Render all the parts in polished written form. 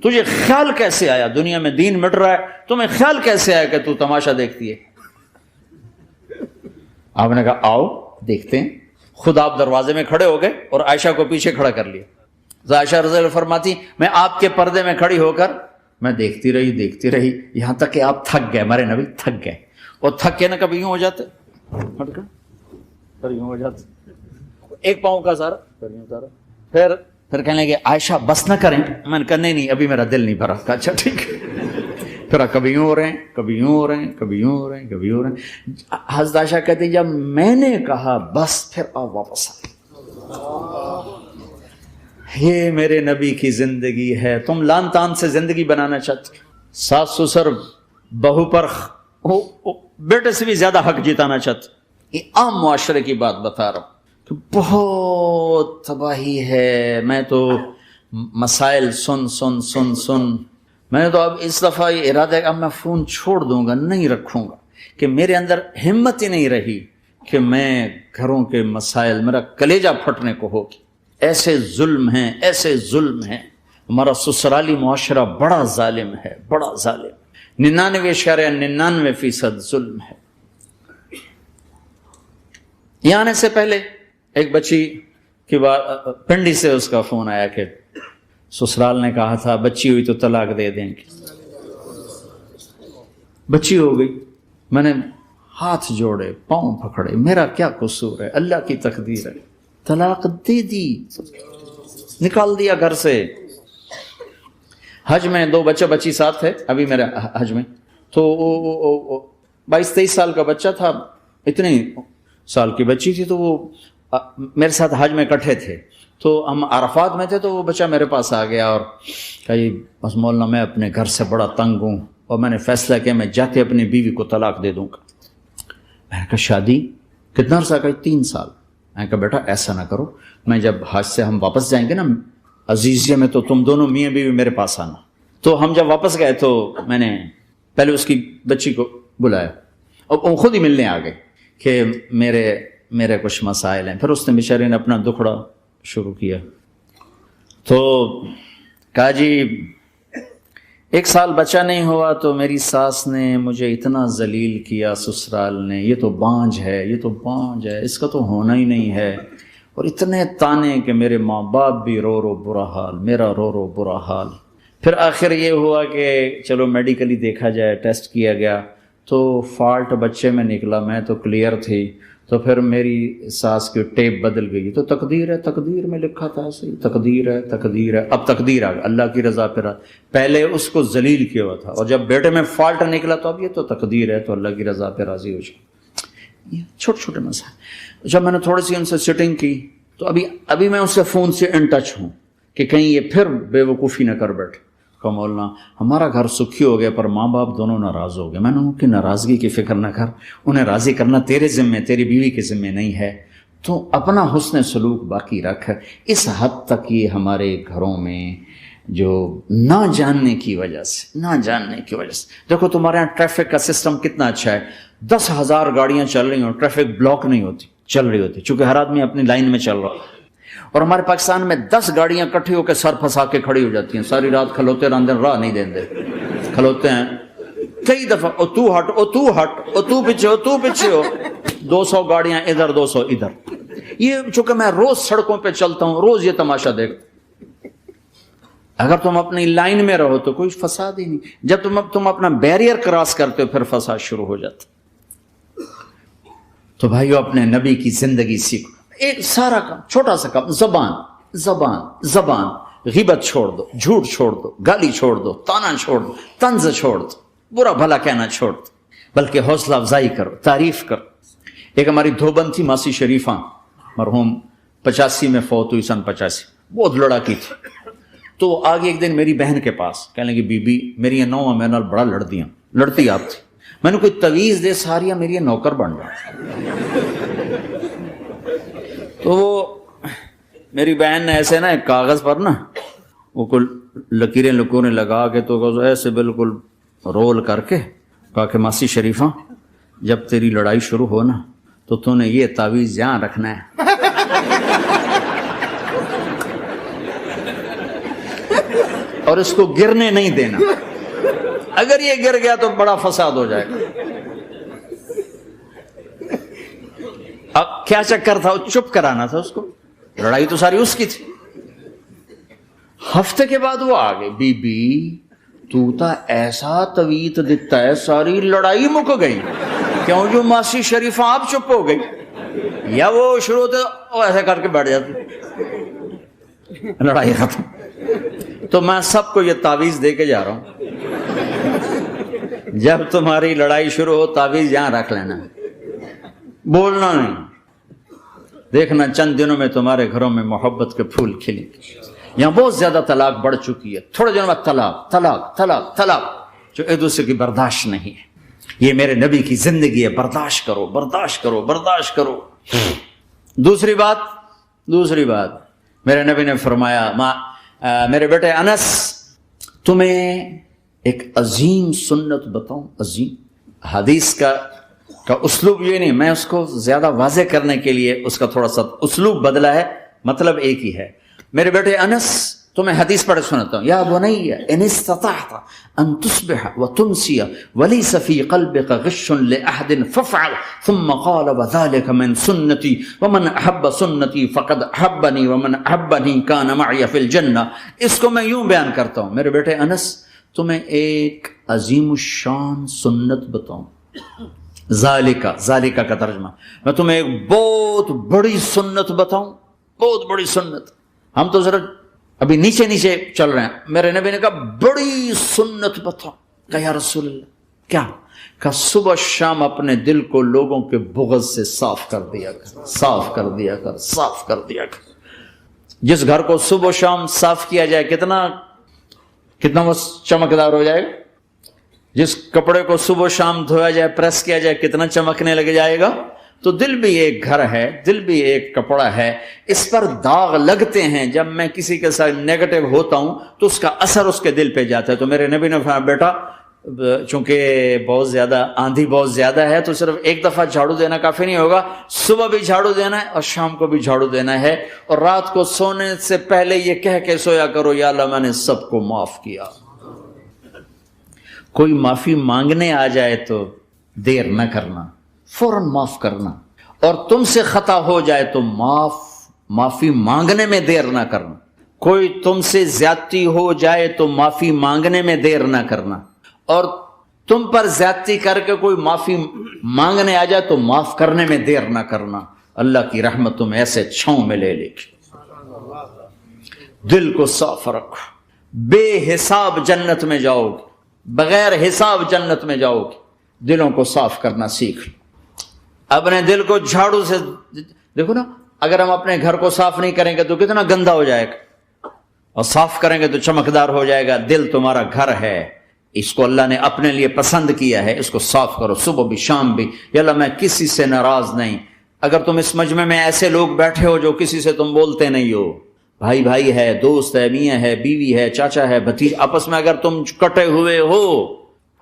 تجھے خیال کیسے آیا؟ دنیا میں دین مٹ رہا ہے، تمہیں خیال کیسے آیا کہ تو تماشا دیکھتی ہے؟ آپ نے کہا آؤ دیکھتے ہیں۔ خود آپ دروازے میں کھڑے ہو گئے اور عائشہ کو پیچھے کھڑا کر لیا۔ عائشہ رضی اللہ فرماتی میں آپ کے پردے میں کھڑی ہو کر میں دیکھتی رہی یہاں تک کہ آپ تھک گئے، ہمارے نبی تھک گئے، اور تھک کے نا کبھی یوں ہو جاتے، پھر یوں ہو جاتے، ایک پاؤں کا سارا، پھر یوں سارا، پھر کہنے لگے عائشہ بس نہ کریں۔ میں نے کہا نہیں ابھی میرا دل نہیں بھرا۔ کہا اچھا ٹھیک ہے۔ پھر کبھی یوں ہو رہے ہیں، کبھی یوں ہو رہے ہیں، کبھی یوں ہو رہے ہیں، کبھی یوں ہو رہے ہیں۔ حضرت عائشہ کہتے ہیں جب میں نے کہا بس، پھر آپ واپس آئے۔ یہ میرے نبی کی زندگی ہے۔ تم لان تان سے زندگی بنانا چاہتے، ساس سسر بہو پر بیٹے سے بھی زیادہ حق جتانا چاہتے۔ یہ عام معاشرے کی بات بتا رہا ہوں کہ بہت تباہی ہے۔ میں تو مسائل سن میں نے تو اب اس دفعہ یہ ارادہ ہے کہ اب میں فون چھوڑ دوں گا، نہیں رکھوں گا، کہ میرے اندر ہمت ہی نہیں رہی کہ میں گھروں کے مسائل، میرا کلیجہ پھٹنے کو ہو۔ ایسے ظلم ہیں، ایسے ظلم ہیں۔ ہمارا سسرالی معاشرہ بڑا ظالم ہے، بڑا ظالم۔ 99.99% ظلم ہے۔ یہاں آنے سے پہلے ایک بچی کی بات، پنڈی سے اس کا فون آیا کہ سسرال نے کہا تھا بچی ہوئی تو طلاق دے دیں گے۔ بچی ہو گئی، میں نے ہاتھ جوڑے، پاؤں پکڑے، میرا کیا قصور ہے، اللہ کی تقدیر ہے۔ طلاق دے دی، نکال دیا گھر سے۔ حج میں 2 بچہ بچی ساتھ تھے ابھی میرے حج میں، تو 22-23 سال کا بچہ تھا، اتنے سال کی بچی تھی، تو وہ میرے ساتھ حج میں اکٹھے تھے۔ تو ہم عرفات میں تھے، تو وہ بچہ میرے پاس آ گیا اور کہا بس مولانا میں اپنے گھر سے بڑا تنگ ہوں اور میں نے فیصلہ کیا میں جاتے اپنی بیوی کو طلاق دے دوں گا۔ میں نے کہا شادی کتنا عرصہ؟ کا 3 سال۔ میں نے کہا بیٹا ایسا نہ کرو، میں جب حج سے ہم واپس جائیں گے نا عزیزیہ میں، تو تم دونوں میاں بیوی میرے پاس آنا۔ تو ہم جب واپس گئے تو میں نے پہلے اس کی بچی کو بلایا اور وہ خود ہی ملنے آ گئے کہ میرے کچھ مسائل ہیں۔ پھر اس نے بیچارے نے اپنا دکھڑا شروع کیا، تو کہا جی 1 سال بچہ نہیں ہوا تو میری ساس نے مجھے اتنا ذلیل کیا، سسرال نے، یہ تو بانجھ ہے، یہ تو بانجھ ہے، اس کا تو ہونا ہی نہیں ہے، اور اتنے تانے کہ میرے ماں باپ بھی رو برا حال، میرا رو برا حال۔ پھر آخر یہ ہوا کہ چلو میڈیکلی دیکھا جائے، ٹیسٹ کیا گیا تو فالٹ بچے میں نکلا، میں تو کلیئر تھی۔ تو پھر میری ساس کی ٹیپ بدل گئی، تو تقدیر ہے، تقدیر میں لکھا تھا ایسے ہی، تقدیر ہے، تقدیر ہے۔ اب تقدیر آ گئی، اللہ کی رضا پہ پہلے اس کو ذلیل کیا ہوا تھا، اور جب بیٹے میں فالٹ نکلا تو اب یہ تو تقدیر ہے، تو اللہ کی رضا پہ راضی ہو جائے۔ یہ چھوٹے چھوٹے مسائل۔ جب میں نے تھوڑی سی ان سے سٹنگ کی تو ابھی میں اس سے فون سے ان ٹچ ہوں کہ کہیں یہ پھر بے وقوفی نہ کر بیٹھے۔ کہ مولانا ہمارا گھر سکھی ہو گیا پر ماں باپ دونوں ناراض ہو گئے۔ میں نے ان کی ناراضگی کی فکر نہ کر، انہیں راضی کرنا تیرے ذمے، تیری بیوی کے ذمے نہیں ہے، تو اپنا حسن سلوک باقی رکھ۔ اس حد تک یہ ہمارے گھروں میں جو نہ جاننے کی وجہ سے دیکھو تمہارے یہاں ٹریفک کا سسٹم کتنا اچھا ہے، 10,000 گاڑیاں چل رہی ہوں، ٹریفک بلاک نہیں ہوتی، چل رہی ہوتی، چونکہ ہر آدمی اپنی لائن میں چل رہا۔ اور ہمارے پاکستان میں 10 گاڑیاں کٹھی ہو کے سر پھنسا کے کھڑی ہو جاتی ہیں، ساری رات کھلوتے رہتے، راہ نہیں دیں، کھلوتے ہیں کئی دفعہ، او تو ہٹ، او تو ہٹ، او تو پیچھے ہو، 200 گاڑیاں ادھر، 200 ادھر۔ یہ چونکہ میں روز سڑکوں پہ چلتا ہوں، روز یہ تماشا دیکھتا ہوں۔ اگر تم اپنی لائن میں رہو تو کوئی فساد ہی نہیں، جب تم اپنا بیریئر کراس کرتے ہو پھر فساد شروع ہو جاتا۔ تو بھائیو اپنے نبی کی زندگی سیکھو۔ ایک سارا کام، چھوٹا سا کام، زبان، غیبت چھوڑ دو، جھوٹ چھوڑ دو، گالی چھوڑ دو، تانا چھوڑ دو، طنز چھوڑ دو، برا بھلا کہنا چھوڑ دو، بلکہ حوصلہ افزائی کرو، تعریف کرو۔ ایک ہماری دھوبن تھی ماسی شریفہ، مرحوم 85 میں فوت ہوئی، سن 85، بہت لڑاکی تھی۔ تو آگے ایک دن میری بہن کے پاس کہنے لگی بی بی میری نو میں نال بڑا لڑتی آپ تھی، میں نے کوئی تویز دے ساریا میری نوکر بن رہا۔ تو وہ میری بہن نے ایسے نا ایک کاغذ پر نا وہ کوئی لکیریں لگا کے تو ایسے بالکل رول کر کے کہا کہ ماسی شریفہ جب تیری لڑائی شروع ہو نا تو نے یہ تعویذ یہاں رکھنا ہے۔ اور اس کو گرنے نہیں دینا. اگر یہ گر گیا تو بڑا فساد ہو جائے گا. اب کیا چکر تھا؟ چپ کرانا تھا اس کو. لڑائی تو ساری اس کی تھی. ہفتے کے بعد وہ آ گئی, بی بی تو تا ایسا طویت دکھتا ہے, ساری لڑائی مک گئی. کیوں؟ جو ماسی شریفہ آپ چپ ہو گئی, یا وہ شروع ہوتے وہ ایسے کر کے بیٹھ جاتی, لڑائی ختم. تو میں سب کو یہ تعویذ دے کے جا رہا ہوں, جب تمہاری لڑائی شروع ہو تعویذ یہاں رکھ لینا, بولنا نہیں. دیکھنا چند دنوں میں تمہارے گھروں میں محبت کے پھول کھلیں گے. یہاں بہت زیادہ طلاق بڑھ چکی ہے, تھوڑے دنوں میں طلاق طلاق طلاق طلاق, جو ایک دوسرے کی برداشت نہیں ہے. یہ میرے نبی کی زندگی ہے, برداشت کرو برداشت کرو برداشت کرو. دوسری بات میرے نبی نے فرمایا, میرے بیٹے انس تمہیں ایک عظیم سنت بتاؤں. عظیم حدیث کا اسلوب یہ نہیں, میں اس کو زیادہ واضح کرنے کے لیے اس کا تھوڑا سا اسلوب بدلا ہے, مطلب ایک ہی ہے. میرے بیٹے انس تمہیں حدیث پڑھ سناتا ہوں. یا بنی ان استطعت ان تصبح وتمسي وليس في قلبك غش لاحد فافعل ثم قال وذلك من سنتي ومن احب سنتي فقد احبني ومن احبني كان معي في الجنه. اس کو میں یوں بیان کرتا ہوں, میرے بیٹے انس تمہیں ایک عظیم الشان سنت بتاؤں. ذالکہ کا ترجمہ, میں تمہیں ایک بہت بڑی سنت بتاؤں, بہت بڑی سنت. ہم تو ذرا ابھی نیچے نیچے چل رہے ہیں. میرے نبی نے کہا بڑی سنت بتاؤ. کہا یا رسول اللہ کیا؟ کہا صبح شام اپنے دل کو لوگوں کے بغض سے صاف کر دیا کر, صاف کر دیا کر, صاف کر دیا کر. جس گھر کو صبح شام صاف کیا جائے کتنا وہ چمکدار ہو جائے گا. جس کپڑے کو صبح شام دھویا جائے, پریس کیا جائے, کتنا چمکنے لگ جائے گا. تو دل بھی ایک گھر ہے, دل بھی ایک کپڑا ہے, اس پر داغ لگتے ہیں. جب میں کسی کے ساتھ نیگیٹو ہوتا ہوں تو اس کا اثر اس کے دل پہ جاتا ہے. تو میرے نبی نے فرمایا بیٹا چونکہ بہت زیادہ آندھی بہت زیادہ ہے تو صرف ایک دفعہ جھاڑو دینا کافی نہیں ہوگا, صبح بھی جھاڑو دینا ہے اور شام کو بھی جھاڑو دینا ہے. اور رات کو سونے سے پہلے یہ کہہ کے سویا کرو یا اللہ میں نے سب کو معاف کیا. کوئی معافی مانگنے آ جائے تو دیر نہ کرنا, فوراً معاف کرنا. اور تم سے خطا ہو جائے تو معافی مانگنے میں دیر نہ کرنا. کوئی تم سے زیادتی ہو جائے تو معافی مانگنے میں دیر نہ کرنا. اور تم پر زیادتی کر کے کوئی معافی مانگنے آ جائے تو معاف کرنے میں دیر نہ کرنا. اللہ کی رحمت تم ایسے چھاؤں میں لے لے گی. دل کو صاف رکھو, بے حساب جنت میں جاؤ گے, بغیر حساب جنت میں جاؤ گے. دلوں کو صاف کرنا سیکھ. اپنے دل کو جھاڑو سے دیکھو نا, اگر ہم اپنے گھر کو صاف نہیں کریں گے تو کتنا گندا ہو جائے گا, اور صاف کریں گے تو چمکدار ہو جائے گا. دل تمہارا گھر ہے, اس کو اللہ نے اپنے لیے پسند کیا ہے, اس کو صاف کرو صبح بھی شام بھی. یا اللہ میں کسی سے ناراض نہیں. اگر تم اس مجمع میں ایسے لوگ بیٹھے ہو جو کسی سے تم بولتے نہیں ہو, بھائی بھائی ہے, دوست ہے, میاں ہے, بیوی ہے, چاچا ہے, بھتیج, آپس میں اگر تم کٹے ہوئے ہو,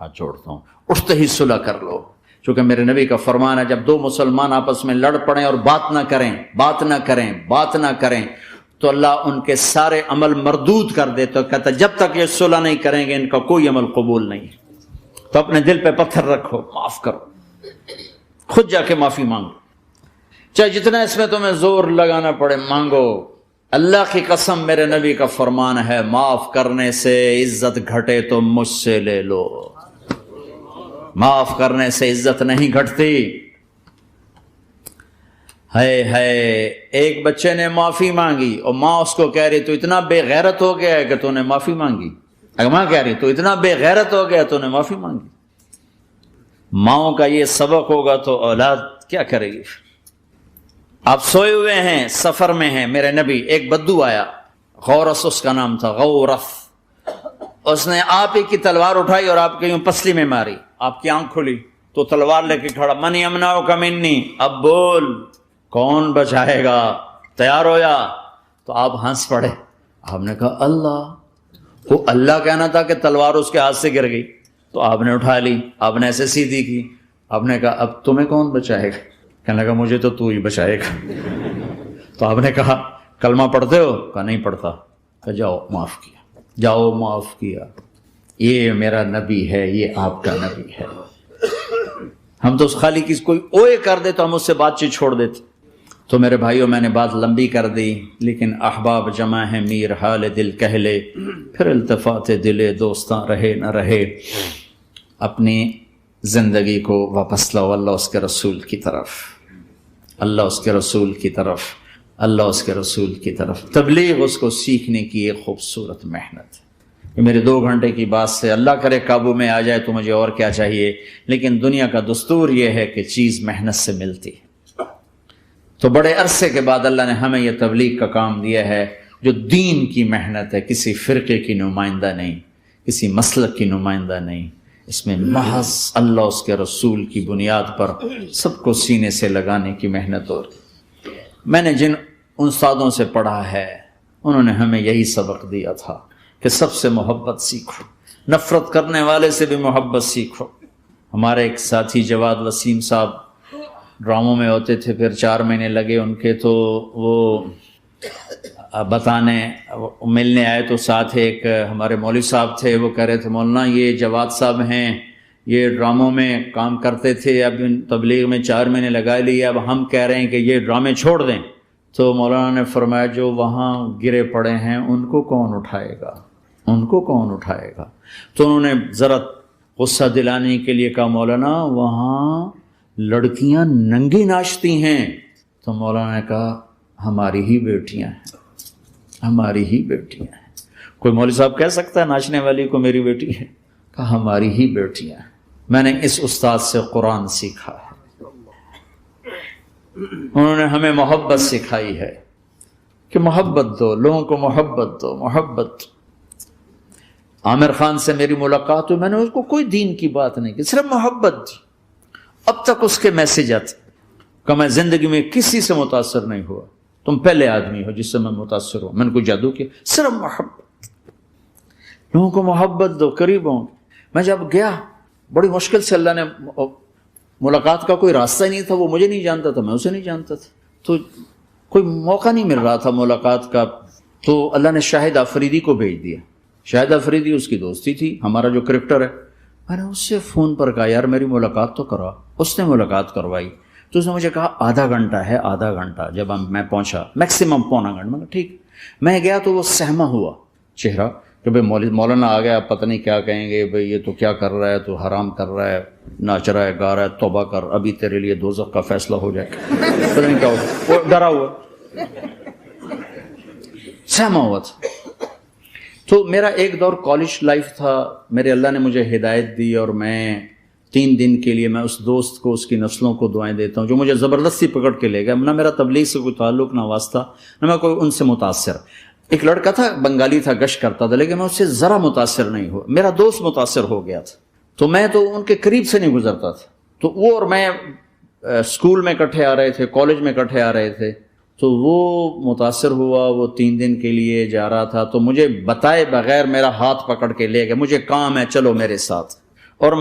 ہاتھ جوڑتا ہوں اٹھتے ہی صلح کر لو. چونکہ میرے نبی کا فرمان ہے جب دو مسلمان آپس میں لڑ پڑیں اور بات نہ کریں تو اللہ ان کے سارے عمل مردود کر دے. تو کہتا جب تک یہ صلح نہیں کریں گے ان کا کوئی عمل قبول نہیں. تو اپنے دل پہ پتھر رکھو, معاف کرو, خود جا کے معافی مانگو, چاہے جتنا اس میں تمہیں زور لگانا پڑے مانگو. اللہ کی قسم میرے نبی کا فرمان ہے معاف کرنے سے عزت گھٹے تو مجھ سے لے لو. معاف کرنے سے عزت نہیں گھٹتی. ایک بچے نے معافی مانگی اور ماں اس کو کہہ رہی تو اتنا بے غیرت ہو گیا ہے کہ تو نے معافی مانگی. اگر ماں کہہ رہی تو اتنا بے غیرت ہو گیا تو نے معافی مانگی. ماؤں کا یہ سبق ہوگا تو اولاد کیا کرے گی. آپ سوئے ہوئے ہیں, سفر میں ہیں, میرے نبی, ایک بدو آیا, غورس اس کا نام تھا, غورف. اس نے آپ ہی کی تلوار اٹھائی اور آپ کے یوں پسلی میں ماری. آپ کی آنکھ کھلی تو تلوار لے کے کھڑا, من یمنعک منی, اب بول کون بچائے گا, تیار ہویا. تو آپ ہنس پڑے. آپ نے کہا اللہ. وہ اللہ کہنا تھا کہ تلوار اس کے ہاتھ سے گر گئی, تو آپ نے اٹھا لی, آپ نے ایسے سیدھی کی. آپ نے کہا اب تمہیں کون بچائے گا؟ کہنے لگا مجھے تو ہی بچائے گا. تو آپ نے کہا کلمہ پڑھتے ہو؟ کہا نہیں پڑھتا. کہا جاؤ معاف کیا. جاؤ معاف کیا، یہ میرا نبی ہے، یہ آپ کا نبی ہے۔ ہم تو اس خالی کسی کوئی اوئے کر دے تو ہم اس سے بات چیت چھوڑ دیتے۔ تو میرے بھائیوں میں نے بات لمبی کر دی، لیکن احباب جمع ہے میر حال دل کہہ لے، پھر التفات دلے دوستاں رہے نہ رہے۔ اپنی زندگی کو واپس لاؤ اللہ اس کے رسول کی طرف، اللہ اس کے رسول کی طرف، اللہ اس کے رسول کی طرف۔ تبلیغ اس کو سیکھنے کی ایک خوبصورت محنت ہے۔ یہ میرے 2 گھنٹے کی بات سے اللہ کرے قابو میں آ جائے تو مجھے اور کیا چاہیے، لیکن دنیا کا دستور یہ ہے کہ چیز محنت سے ملتی ہے۔ تو بڑے عرصے کے بعد اللہ نے ہمیں یہ تبلیغ کا کام دیا ہے جو دین کی محنت ہے، کسی فرقے کی نمائندہ نہیں، کسی مسلک کی نمائندہ نہیں، اس میں محض اللہ اس کے رسول کی بنیاد پر سب کو سینے سے لگانے کی محنت ہو رہی۔ میں نے جن استادوں سے پڑھا ہے انہوں نے ہمیں یہی سبق دیا تھا کہ سب سے محبت سیکھو، نفرت کرنے والے سے بھی محبت سیکھو۔ ہمارے ایک ساتھی جواد وسیم صاحب ڈراموں میں ہوتے تھے، پھر 4 مہینے لگے ان کے، تو وہ بتانے ملنے آئے تو ساتھ ایک ہمارے مولوی صاحب تھے، وہ کہہ رہے تھے مولانا یہ جواد صاحب ہیں، یہ ڈراموں میں کام کرتے تھے، اب ان تبلیغ میں 4 مہینے لگا لیے، اب ہم کہہ رہے ہیں کہ یہ ڈرامے چھوڑ دیں۔ تو مولانا نے فرمایا جو وہاں گرے پڑے ہیں ان کو کون اٹھائے گا، ان کو کون اٹھائے گا؟ تو انہوں نے ذرا غصہ دلانے کے لیے کہا مولانا وہاں لڑکیاں ننگی ناچتی ہیں۔ تو مولانا نے کہا ہماری ہی بیٹیاں ہیں، ہماری ہی بیٹیاں ہیں۔ کوئی مولوی صاحب کہہ سکتا ہے ناچنے والی کو میری بیٹی ہے؟ کہا ہماری ہی بیٹیاں ہیں۔ میں نے اس استاد سے قرآن سیکھا ہے، انہوں نے ہمیں محبت سکھائی ہے کہ محبت دو، لوگوں کو محبت دو، محبت۔ عامر خان سے میری ملاقات ہوئی، میں نے اس کو کوئی دین کی بات نہیں کی، صرف محبت دی۔ اب تک اس کے میسج آتے کہ میں زندگی میں کسی سے متاثر نہیں ہوا، تم پہلے آدمی ہو جس سے میں متاثر ہوں، میں نے کوئی جادو کیا، صرف محبت۔ لوگوں کو محبت دو، قریب ہوں۔ میں جب گیا بڑی مشکل سے اللہ نے، ملاقات کا کوئی راستہ ہی نہیں تھا، وہ مجھے نہیں جانتا تھا، میں اسے نہیں جانتا تھا، تو کوئی موقع نہیں مل رہا تھا ملاقات کا۔ تو اللہ نے شاہد آفریدی کو بھیج دیا۔ شاہد آفریدی اس کی دوستی تھی، ہمارا جو کرکٹر ہے۔ میں نے اس سے فون پر کہا یار میری ملاقات تو کرا، اس نے ملاقات کروائی۔ تو اس نے مجھے کہا آدھا گھنٹہ ہے، آدھا گھنٹہ۔ جب میں پہنچا میکسیمم پونا گھنٹہ، میں نے کہا ٹھیک۔ میں گیا تو وہ سہما ہوا چہرہ کہ بھائی مولانا آ گیا، پتہ نہیں کیا کہیں گے، بھائی یہ تو کیا کر رہا ہے، تو حرام کر رہا ہے، ناچ رہا ہے، گا رہا ہے، توبہ کر، ابھی تیرے لیے دوزخ کا فیصلہ ہو جائے، پتہ نہیں کیا ہوگا۔ وہ ڈرا ہوا، سہما ہوا تھا۔ تو میرا ایک دور کالج لائف تھا، میرے اللہ نے مجھے ہدایت دی، اور میں 3 دن کے لیے میں اس دوست کو، اس کی نسلوں کو دعائیں دیتا ہوں جو مجھے زبردستی پکڑ کے لے گیا۔ نہ میرا تبلیغ سے کوئی تعلق، نہ واسطہ، نہ میں کوئی ان سے متاثر۔ ایک لڑکا تھا بنگالی تھا، گشت کرتا تھا، لیکن میں اس سے ذرا متاثر نہیں ہوا۔ میرا دوست متاثر ہو گیا تھا، تو میں تو ان کے قریب سے نہیں گزرتا تھا۔ تو وہ اور میں اسکول میں اکٹھے آ رہے تھے، کالج میں اکٹھے آ رہے تھے، تو وہ متاثر ہوا، وہ 3 دن کے لیے جا رہا تھا، تو مجھے بتائے بغیر میرا ہاتھ پکڑ کے لے گیا، مجھے کام ہے چلو میرے ساتھ، اور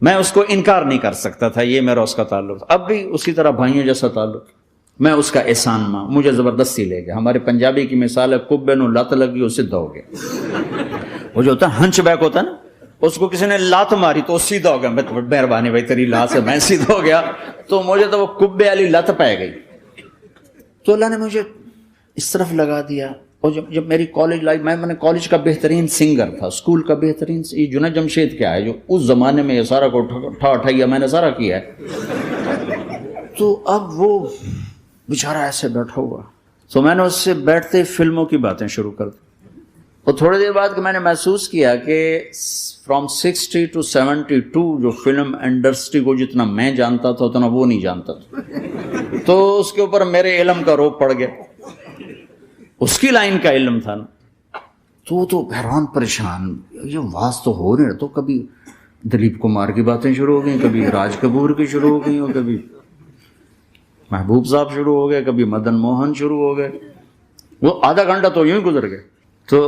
میں اس کو انکار نہیں کر سکتا تھا، یہ میرا اس کا تعلق تھا۔ اب بھی اسی طرح بھائیوں جیسا تعلق، میں اس کا احسان ماں، مجھے زبردستی لے گیا۔ ہمارے پنجابی کی مثال ہے کبے نو لت لگی وہ سیدھا ہو گیا۔ وہ جو ہوتا ہے ہنچ بیک ہوتا ہے نا، اس کو کسی نے لات ماری تو وہ سیدھا ہو گیا۔ مہربانی بھائی تیری لات سے میں سیدھا ہو گیا، تو مجھے تو وہ کبے والی لت پہ گئی۔ تو اللہ نے مجھے اس طرف لگا دیا۔ اور جب میری کالج لائف، میں کالج کا بہترین سنگر تھا، اسکول کا بہترین، یہ جنید جمشید کیا ہے جو اس زمانے میں یہ سارا کو ٹھا میں نے سارا کیا ہے۔ تو اب وہ بیچارہ ایسے بیٹھا ہوا، تو میں نے اس سے بیٹھتے فلموں کی باتیں شروع کر دی۔ اور تھوڑی دیر بعد میں نے محسوس کیا کہ فرام 60 to 72 جو فلم انڈسٹری کو جتنا میں جانتا تھا اتنا وہ نہیں جانتا تھا۔ تو اس کے اوپر میرے علم کا روپ پڑ گیا، اس کی لائن کا علم تھا نا۔ تو حیران پریشان، یہ واز تو ہو رہے، تو کبھی دلیپ کمار کی باتیں شروع ہو گئیں، کبھی راج کپور کی شروع ہو گئی، اور کبھی محبوب صاحب شروع ہو گئے، کبھی مدن موہن شروع ہو گئے۔ وہ آدھا گھنٹہ تو یوں ہی گزر گئے۔ تو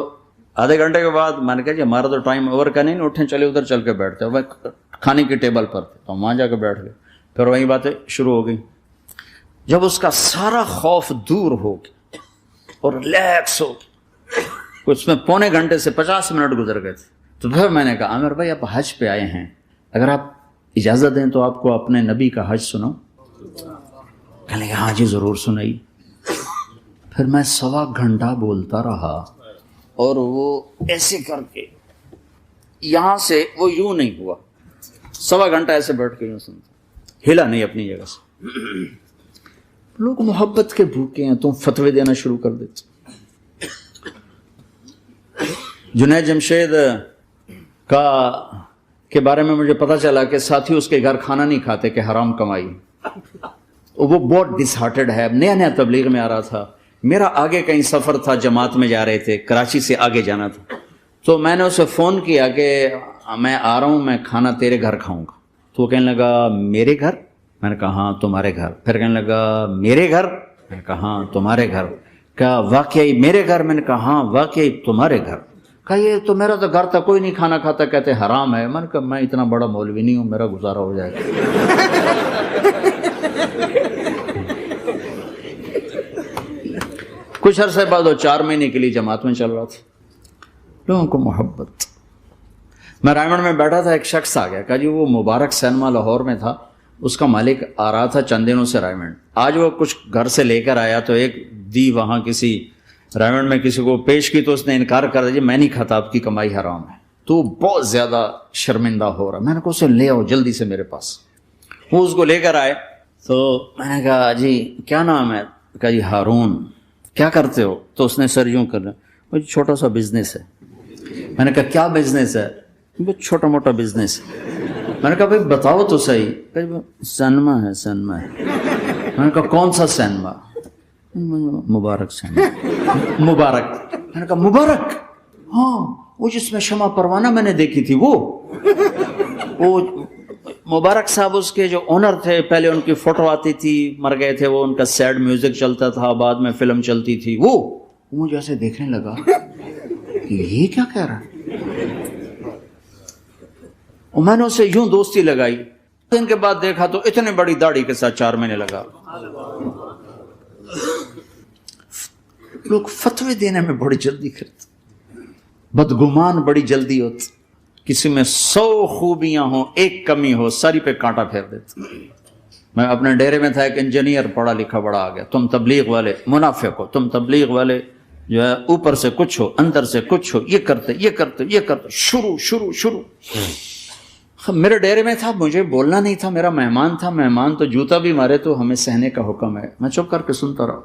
آدھے گھنٹے کے بعد میں نے کہا جی ہمارا تو ٹائم اوور کا نہیں، اٹھیں چلے ادھر چل کے بیٹھتے ہیں۔ وہ کھانے کی ٹیبل پر تھے تو وہاں جا کے بیٹھ گئے، پھر وہیں باتیں شروع ہو گئی۔ جب اس کا سارا خوف دور ہو گیا اور ریلیکس ہو گیا، اس میں پونے گھنٹے سے 50 منٹ گزر گئے تھے. تو پھر میں نے کہا عامر بھائی آپ حج پہ آئے ہیں, اگر آپ اجازت دیں تو آپ کو اپنے نبی کا حج سناؤں. کہنے لگے ہاں جی ضرور سنائی. پھر میں 1.25 گھنٹہ بولتا رہا اور وہ ایسے کر کے یہاں سے وہ یوں نہیں ہوا, 1.25 گھنٹہ ایسے بیٹھ کے یوں سنتا, ہلا نہیں اپنی جگہ سے. لوگ محبت کے بھوکے ہیں, تم فتوے دینا شروع کر دیتے. جنید جمشید کے بارے میں مجھے پتا چلا کہ ساتھی اس کے گھر کھانا نہیں کھاتے کہ حرام کمائی. وہ بہت ڈس ہارٹڈ ہے, نیا نیا تبلیغ میں آ رہا تھا. میرا آگے کہیں سفر تھا, جماعت میں جا رہے تھے, کراچی سے آگے جانا تھا. تو میں نے اسے فون کیا کہ میں آ رہا ہوں, میں کھانا تیرے گھر کھاؤں گا. تو وہ کہنے لگا میرے گھر؟ میں نے کہا ہاں تمہارے گھر. پھر کہنے لگا میرے گھر؟ میں نے کہا ہاں تمہارے گھر. کہا واقعی میرے گھر؟ میں نے کہا ہاں واقعی تمہارے گھر. کہا یہ تو میرا تو گھر تھا, کوئی نہیں کھانا کھاتا, کہتے حرام ہے. میں نے کہا میں اتنا بڑا مولوی نہیں ہوں, میرا گزارا ہو جائے گا. کچھ عرصے بعد وہ 4 مہینے کے لیے جماعت میں چل رہا تھا. لوگوں کو محبت. میں رائمنڈ میں بیٹھا تھا, ایک شخص آ گیا, کہا جی وہ مبارک سینما لاہور میں تھا, اس کا مالک آ رہا تھا چند دنوں سے رائمنڈ. آج وہ کچھ گھر سے لے کر آیا تو ایک دی وہاں کسی رائمنڈ میں کسی کو پیش کی تو اس نے انکار کر دیا, میں نہیں کھاتا, آپ کی کمائی حرام ہے. تو بہت زیادہ شرمندہ ہو رہا. میں نے کہا اسے لے آؤ جلدی سے میرے پاس. وہ اس کو لے کر آئے تو میں نے کہا جی کیا نام ہے؟ کہا جی ہارون. کیا کرتے ہو؟ تو اس نے سر یوں کر رہا, چھوٹا سا بزنس ہے. میں نے کہا کیا بزنس ہے؟ چھوٹا موٹا بزنس. میں نے کہا بھائی بتاؤ تو صحیح. سینما ہے. سینما ہے. میں نے کہا کون سا سینما؟ مبارک سینما. مبارک. میں نے کہا مبارک؟ ہاں وہ جس میں شمع پروانہ میں نے دیکھی تھی وہ مبارک صاحب اس کے جو اونر تھے, پہلے ان کی فوٹو آتی تھی, مر گئے تھے وہ, ان کا سیڈ میوزک چلتا تھا, بعد میں فلم چلتی تھی. وہ مجھے ایسے دیکھنے لگا کہ یہ کیا کہہ رہا ہے. اور میں نے اسے یوں دوستی لگائی. دن کے بعد دیکھا تو اتنے بڑی داڑھی کے ساتھ 4 مہینے لگا. لوگ فتوے دینے میں بڑی جلدی کرتے, بدگمان بڑی جلدی ہوتی. کسی میں 100 خوبیاں ہوں, ایک کمی ہو, ساری پہ کانٹا پھیر دیتے. میں اپنے ڈیرے میں تھا, ایک انجینئر پڑھا لکھا بڑا آ گیا, تم تبلیغ والے منافق ہو, تم تبلیغ والے جو ہے اوپر سے کچھ ہو اندر سے کچھ ہو, یہ کرتے شروع. میرے ڈیرے میں تھا, مجھے بولنا نہیں تھا, میرا مہمان تھا, مہمان تو جوتا بھی مارے تو ہمیں سہنے کا حکم ہے. میں چپ کر کے سنتا رہا.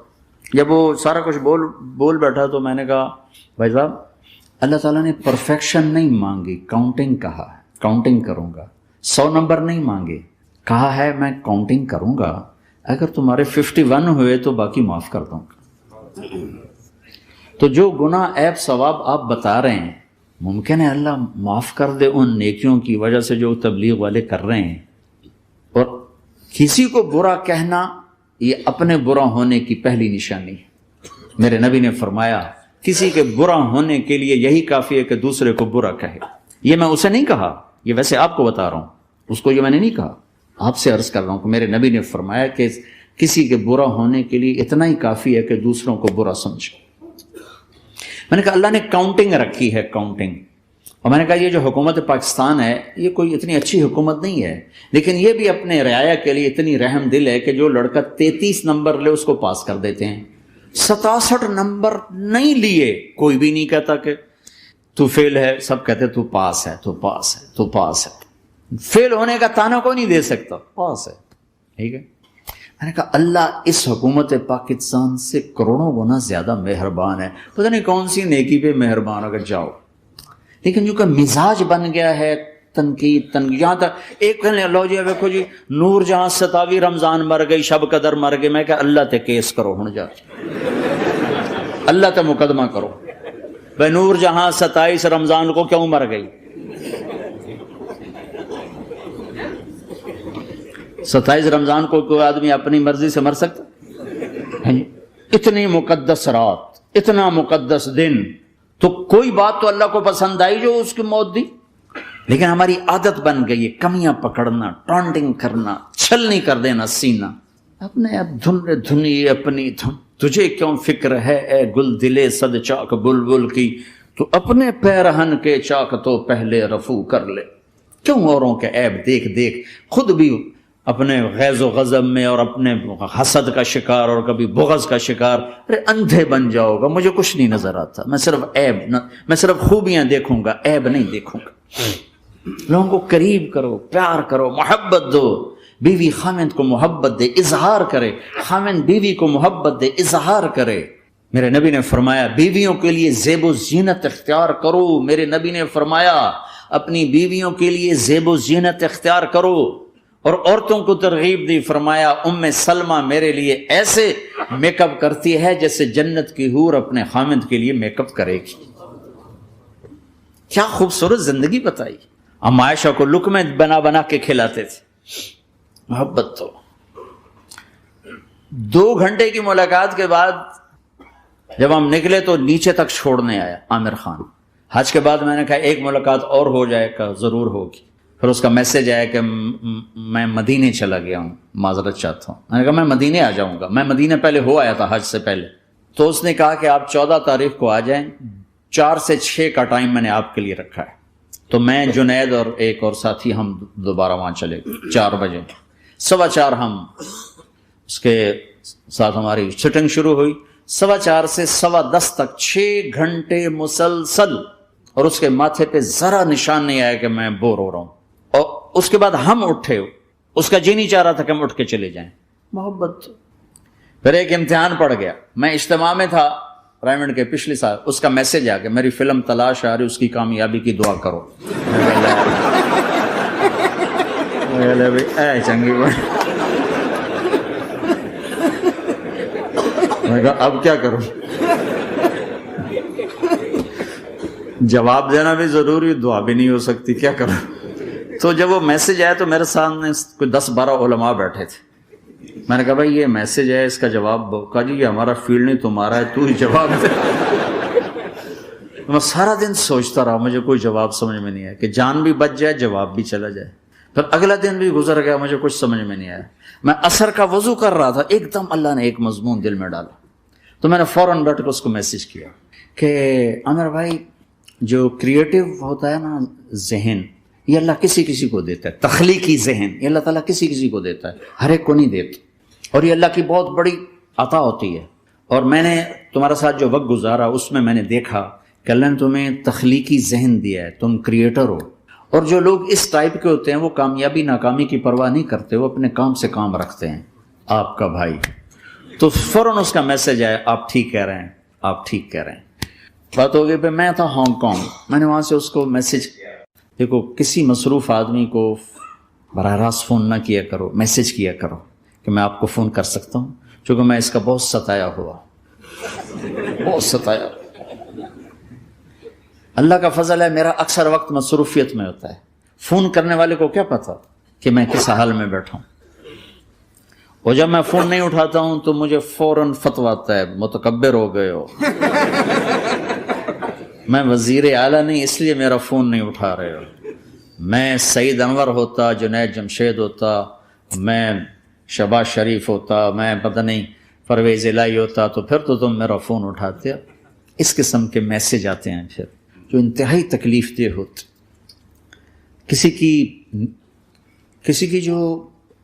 جب وہ سارا کچھ بول بیٹھا تو میں نے کہا بھائی صاحب اللہ تعالیٰ نے پرفیکشن نہیں مانگی, کاؤنٹنگ کہا ہے, کاؤنٹنگ کروں گا. 100 نمبر نہیں مانگے, کہا ہے میں کاؤنٹنگ کروں گا, اگر تمہارے 51 ہوئے تو باقی معاف کر دوں گا. تو جو گناہ عیب ثواب آپ بتا رہے ہیں, ممکن ہے اللہ معاف کر دے ان نیکیوں کی وجہ سے جو تبلیغ والے کر رہے ہیں. اور کسی کو برا کہنا یہ اپنے برا ہونے کی پہلی نشانی ہے. میرے نبی نے فرمایا کسی کے برا ہونے کے لیے یہی کافی ہے کہ دوسرے کو برا کہے. یہ میں اسے نہیں کہا, یہ ویسے آپ کو بتا رہا ہوں, اس کو یہ میں نے نہیں کہا, آپ سے عرض کر رہا ہوں کہ میرے نبی نے فرمایا کہ کسی کے برا ہونے کے لیے اتنا ہی کافی ہے کہ دوسروں کو برا سمجھو. میں نے کہا اللہ نے کاؤنٹنگ رکھی ہے, کاؤنٹنگ. اور میں نے کہا یہ جو حکومت پاکستان ہے یہ کوئی اتنی اچھی حکومت نہیں ہے, لیکن یہ بھی اپنے رعایا کے لیے اتنی رحم دل ہے کہ جو لڑکا 33 نمبر لے اس کو پاس کر دیتے ہیں. 67 نمبر نہیں لیے کوئی بھی نہیں کہتا کہ تو فیل ہے, سب کہتے تو پاس ہے, تو پاس ہے, تو پاس ہے. فیل ہونے کا تانا کوئی نہیں دے سکتا, پاس ہے. ٹھیک ہے. میں نے کہا اللہ اس حکومت پاکستان سے کروڑوں گنا زیادہ مہربان ہے. پتہ نہیں کون سی نیکی پہ مہربان اگر جاؤ, لیکن جو کہ مزاج بن گیا ہے تنقید. یہاں تک ایک کہنے لو جی دیکھو جی نور جہاں 27 رمضان مر گئی, شب قدر مر گئی. میں کہا اللہ تے کیس کرو ہن جا, اللہ تے مقدمہ کرو بھائی نور جہاں 27 رمضان کو کیوں مر گئی. 27 رمضان کو کوئی آدمی اپنی مرضی سے مر سکتا؟ اتنی مقدس رات, اتنا مقدس دن, تو کوئی بات تو اللہ کو پسند آئی جو اس کی موت دی. لیکن ہماری عادت بن گئی ہے کمیاں پکڑنا, ٹانٹنگ کرنا, چھل نہیں کر دینا سینہ. اپنے اب دھنی اپنی دھن. تجھے کیوں فکر ہے اے گل دلے صد چاک بلبل کی، تو اپنے پیرہن کے چاک تو پہلے رفو کر لے۔ کیوں اوروں کے عیب دیکھ دیکھ خود بھی اپنے غیظ و غضب میں اور اپنے حسد کا شکار اور کبھی بغض کا شکار؟ ارے اندھے بن جاؤ گا، مجھے کچھ نہیں نظر آتا، میں صرف خوبیاں دیکھوں گا، عیب نہیں دیکھوں گا۔ لوگوں کو قریب کرو، پیار کرو، محبت دو۔ بیوی خامند کو محبت دے، اظہار کرے، خامند بیوی کو محبت دے، اظہار کرے۔ میرے نبی نے فرمایا بیویوں کے لیے زیب و زینت اختیار کرو۔ میرے نبی نے فرمایا اپنی بیویوں کے لیے زیب و زینت اختیار کرو۔ اور عورتوں کو ترغیب دی، فرمایا ام سلمہ میرے لیے ایسے میک اپ کرتی ہے جیسے جنت کی حور اپنے خامند کے لیے میک اپ کرے گی۔ کیا خوبصورت زندگی بتائی۔ ہم عائشہ کو لقمے بنا بنا کے کھلاتے تھے۔ محبت تو 2 گھنٹے کی ملاقات کے بعد جب ہم نکلے تو نیچے تک چھوڑنے آیا عامر خان۔ حج کے بعد میں نے کہا ایک ملاقات اور ہو جائے گا، ضرور ہوگی۔ پھر اس کا میسج آیا کہ میں مدینے چلا گیا ہوں، معذرت چاہتا ہوں۔ میں نے کہا میں مدینے آ جاؤں گا، میں مدینے پہلے ہو آیا تھا حج سے پہلے۔ تو اس نے کہا کہ آپ 14 تاریخ کو آ جائیں، 4 سے 6 کا ٹائم میں نے آپ کے لیے رکھا ہے۔ تو میں، جنید اور ایک اور ساتھی ہم دوبارہ وہاں چلے گئے 4 بجے، 4:15 ہم اس کے ساتھ ہماری شوٹنگ شروع ہوئی۔ 4:15 سے 10:15 تک 6 گھنٹے مسلسل، اور اس کے ماتھے پہ ذرا نشان نہیں آیا کہ میں بور ہو رہا ہوں۔ اور اس کے بعد ہم اٹھے، اس کا جی نہیں چاہ رہا تھا کہ ہم اٹھ کے چلے جائیں۔ محبت۔ پھر ایک امتحان پڑ گیا، میں اجتماع میں تھا رائمنڈ کے پچھلے سال، اس کا میسج آ گیا میری فلم تلاش آ رہی، اس کی کامیابی کی دعا کرو۔ اے چنگی بات، میں کہا اب کیا کروں؟ جواب دینا بھی ضروری، دعا بھی نہیں ہو سکتی، کیا کروں؟ تو جب وہ میسج آیا تو میرے سامنے کوئی 10-12 علماء بیٹھے تھے۔ میں نے کہا بھائی یہ میسج ہے، اس کا جواب دو۔ کہا جی یہ ہمارا فیلڈ نہیں، تمہارا ہے، تو ہی جواب دے۔ میں سارا دن سوچتا رہا، مجھے کوئی جواب سمجھ میں نہیں آیا کہ جان بھی بچ جائے، جواب بھی چلا جائے۔ پھر اگلا دن بھی گزر گیا، مجھے کچھ سمجھ میں نہیں آیا۔ میں عصر کا وضو کر رہا تھا، ایک دم اللہ نے ایک مضمون دل میں ڈالا، تو میں نے فوراً بیٹھ کے اس کو میسج کیا کہ عامر بھائی جو کریٹو ہوتا ہے نا ذہن، یہ اللہ کسی کسی کو دیتا ہے، تخلیقی ذہن یہ اللہ تعالیٰ کسی کسی کو دیتا ہے، ہر ایک کو نہیں دیتا، اور یہ اللہ کی بہت بڑی عطا ہوتی ہے۔ اور میں نے تمہارے ساتھ جو وقت گزارا اس میں میں نے دیکھا کہ اللہ نے تمہیں تخلیقی ذہن دیا ہے، تم کریٹر ہو۔ اور جو لوگ اس ٹائپ کے ہوتے ہیں وہ کامیابی ناکامی کی پرواہ نہیں کرتے، وہ اپنے کام سے کام رکھتے ہیں۔ آپ کا بھائی تو فوراً اس کا میسج آیا، آپ ٹھیک کہہ رہے ہیں، آپ ٹھیک کہہ رہے ہیں۔ بات ہو گئی پہ میں تھا ہانگ کانگ، میں نے وہاں سے اس کو میسج کیا، دیکھو کسی مصروف آدمی کو براہ راست فون نہ کیا کرو، میسج کیا کرو کہ میں آپ کو فون کر سکتا ہوں، چونکہ میں اس کا بہت ستایا ہوا، بہت ستایا۔ اللہ کا فضل ہے میرا اکثر وقت مصروفیت میں ہوتا ہے، فون کرنے والے کو کیا پتا کہ میں کس حال میں بیٹھا ہوں، اور جب میں فون نہیں اٹھاتا ہوں تو مجھے فوراً فتویٰ آتا ہے متکبر ہو گئے ہو، میں وزیر اعلیٰ نہیں اس لیے میرا فون نہیں اٹھا رہے ہو، میں سعید انور ہوتا، جنید جمشید ہوتا، میں شہباز شریف ہوتا، میں پتہ نہیں پرویز الہی ہوتا، تو پھر تو تم میرا فون اٹھاتے۔ اس قسم کے میسج آتے ہیں پھر جو انتہائی تکلیف دہ ہوتے، کسی کی جو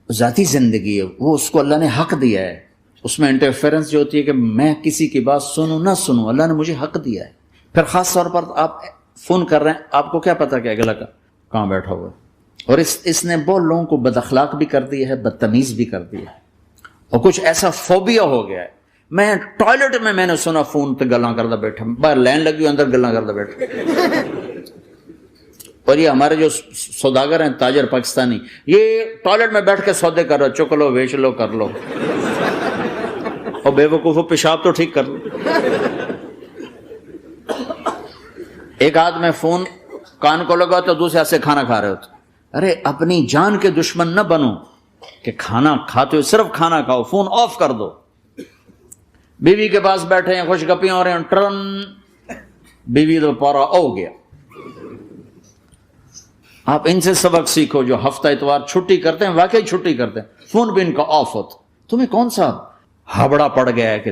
ذاتی زندگی ہے وہ اس کو اللہ نے حق دیا ہے، اس میں انٹرفیرنس جو ہوتی ہے کہ میں کسی کی بات سنوں نہ سنوں، اللہ نے مجھے حق دیا ہے۔ پھر خاص طور پر آپ فون کر رہے ہیں، آپ کو کیا پتا کہ اگلا کا کہاں بیٹھا ہوا ہے، اور اس نے بہت لوگوں کو بد اخلاق بھی کر دیا ہے، بدتمیز بھی کر دیا ہے، اور کچھ ایسا فوبیا ہو گیا ہے۔ میں ٹوائلٹ میں نے سنا فون تے گلاں کردا بیٹھا، باہر لائن لگی اندر گلاں کردا بیٹھا۔ اور یہ ہمارے جو سوداگر ہیں تاجر پاکستانی، یہ ٹوائلٹ میں بیٹھ کے سودے کر رہے، چک لو بیچ لو کر لو، اور بے وقوفو پیشاب تو ٹھیک کر لو۔ ایک ہاتھ میں فون کان کو لگا تو دوسرے ہاتھ سے کھانا کھا رہے ہوتے۔ ارے اپنی جان کے دشمن نہ بنو کہ کھانا کھاتے ہو صرف کھانا کھاؤ، فون آف کر دو۔ بیوی کے پاس بیٹھے ہیں، خوش گپیاں ہو رہے ہیں، ٹرن بیوی تو پورا ہو گیا۔ آپ ان سے سبق سیکھو جو ہفتہ اتوار چھٹی کرتے ہیں، واقعی چھٹی کرتے ہیں، فون بھی ان کا آف ہوتا۔ تمہیں کون سا ہابڑا پڑ گیا ہے کہ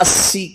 80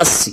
80।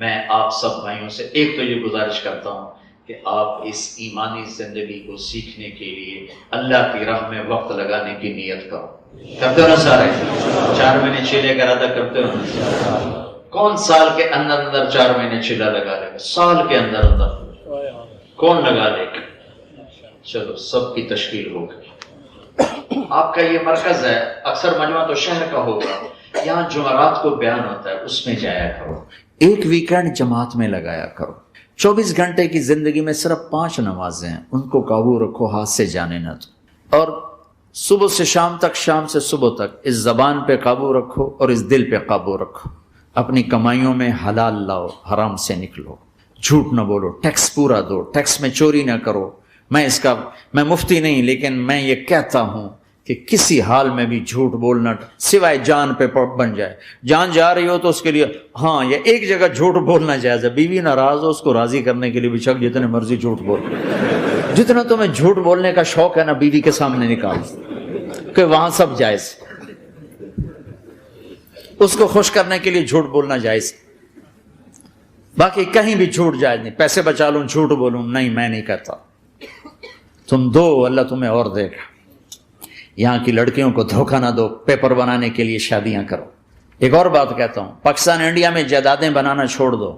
میں آپ سب بھائیوں سے ایک تو یہ گزارش کرتا ہوں کہ آپ اس ایمانی زندگی کو سیکھنے کے لیے اللہ کی راہ میں وقت لگانے کی نیت کرو. کرتے ہو نا سارے؟ 4 مہینے چلے کا ارادہ کرتے ہو نا؟ کون سال کے اندر اندر 4 مہینے چلا لگا لے گا؟ سال کے اندر اندر کون لگا لے گا؟ چلو سب کی تشکیل ہو گئی. آپ کا یہ مرکز ہے، اکثر مجمع تو شہر کا ہوگا، یہاں جمعرات کو بیان ہوتا ہے، اس میں جایا کرو. ایک ویکینڈ جماعت میں لگایا کرو. 24 گھنٹے کی زندگی میں صرف 5 نمازیں ہیں، ان کو قابو رکھو، ہاتھ سے جانے نہ دو. اور صبح سے شام تک، شام سے صبح تک اس زبان پہ قابو رکھو اور اس دل پہ قابو رکھو. اپنی کمائیوں میں حلال لاؤ، حرام سے نکلو. جھوٹ نہ بولو، ٹیکس پورا دو، ٹیکس میں چوری نہ کرو. میں مفتی نہیں، لیکن میں یہ کہتا ہوں کہ کسی حال میں بھی جھوٹ بولنا، سوائے جان پہ بن جائے. جان جا رہی ہو تو اس کے لیے ہاں یہ ایک جگہ جھوٹ بولنا جائز ہے. بیوی ناراض ہو، اس کو راضی کرنے کے لیے بھی شک جتنے مرضی جھوٹ بول. جتنا تمہیں جھوٹ بولنے کا شوق ہے نا، بیوی کے سامنے نکال کہ وہاں سب جائز. اس کو خوش کرنے کے لیے جھوٹ بولنا جائز، باقی کہیں بھی جھوٹ جائز نہیں. پیسے بچا لوں جھوٹ بولوں نہیں، میں نہیں کہتا. تم دو، اللہ تمہیں اور دے گا. یہاں کی لڑکیوں کو دھوکہ نہ دو، پیپر بنانے کے لیے شادیاں کرو. ایک اور بات کہتا ہوں، پاکستان انڈیا میں جائیدادیں بنانا چھوڑ دو.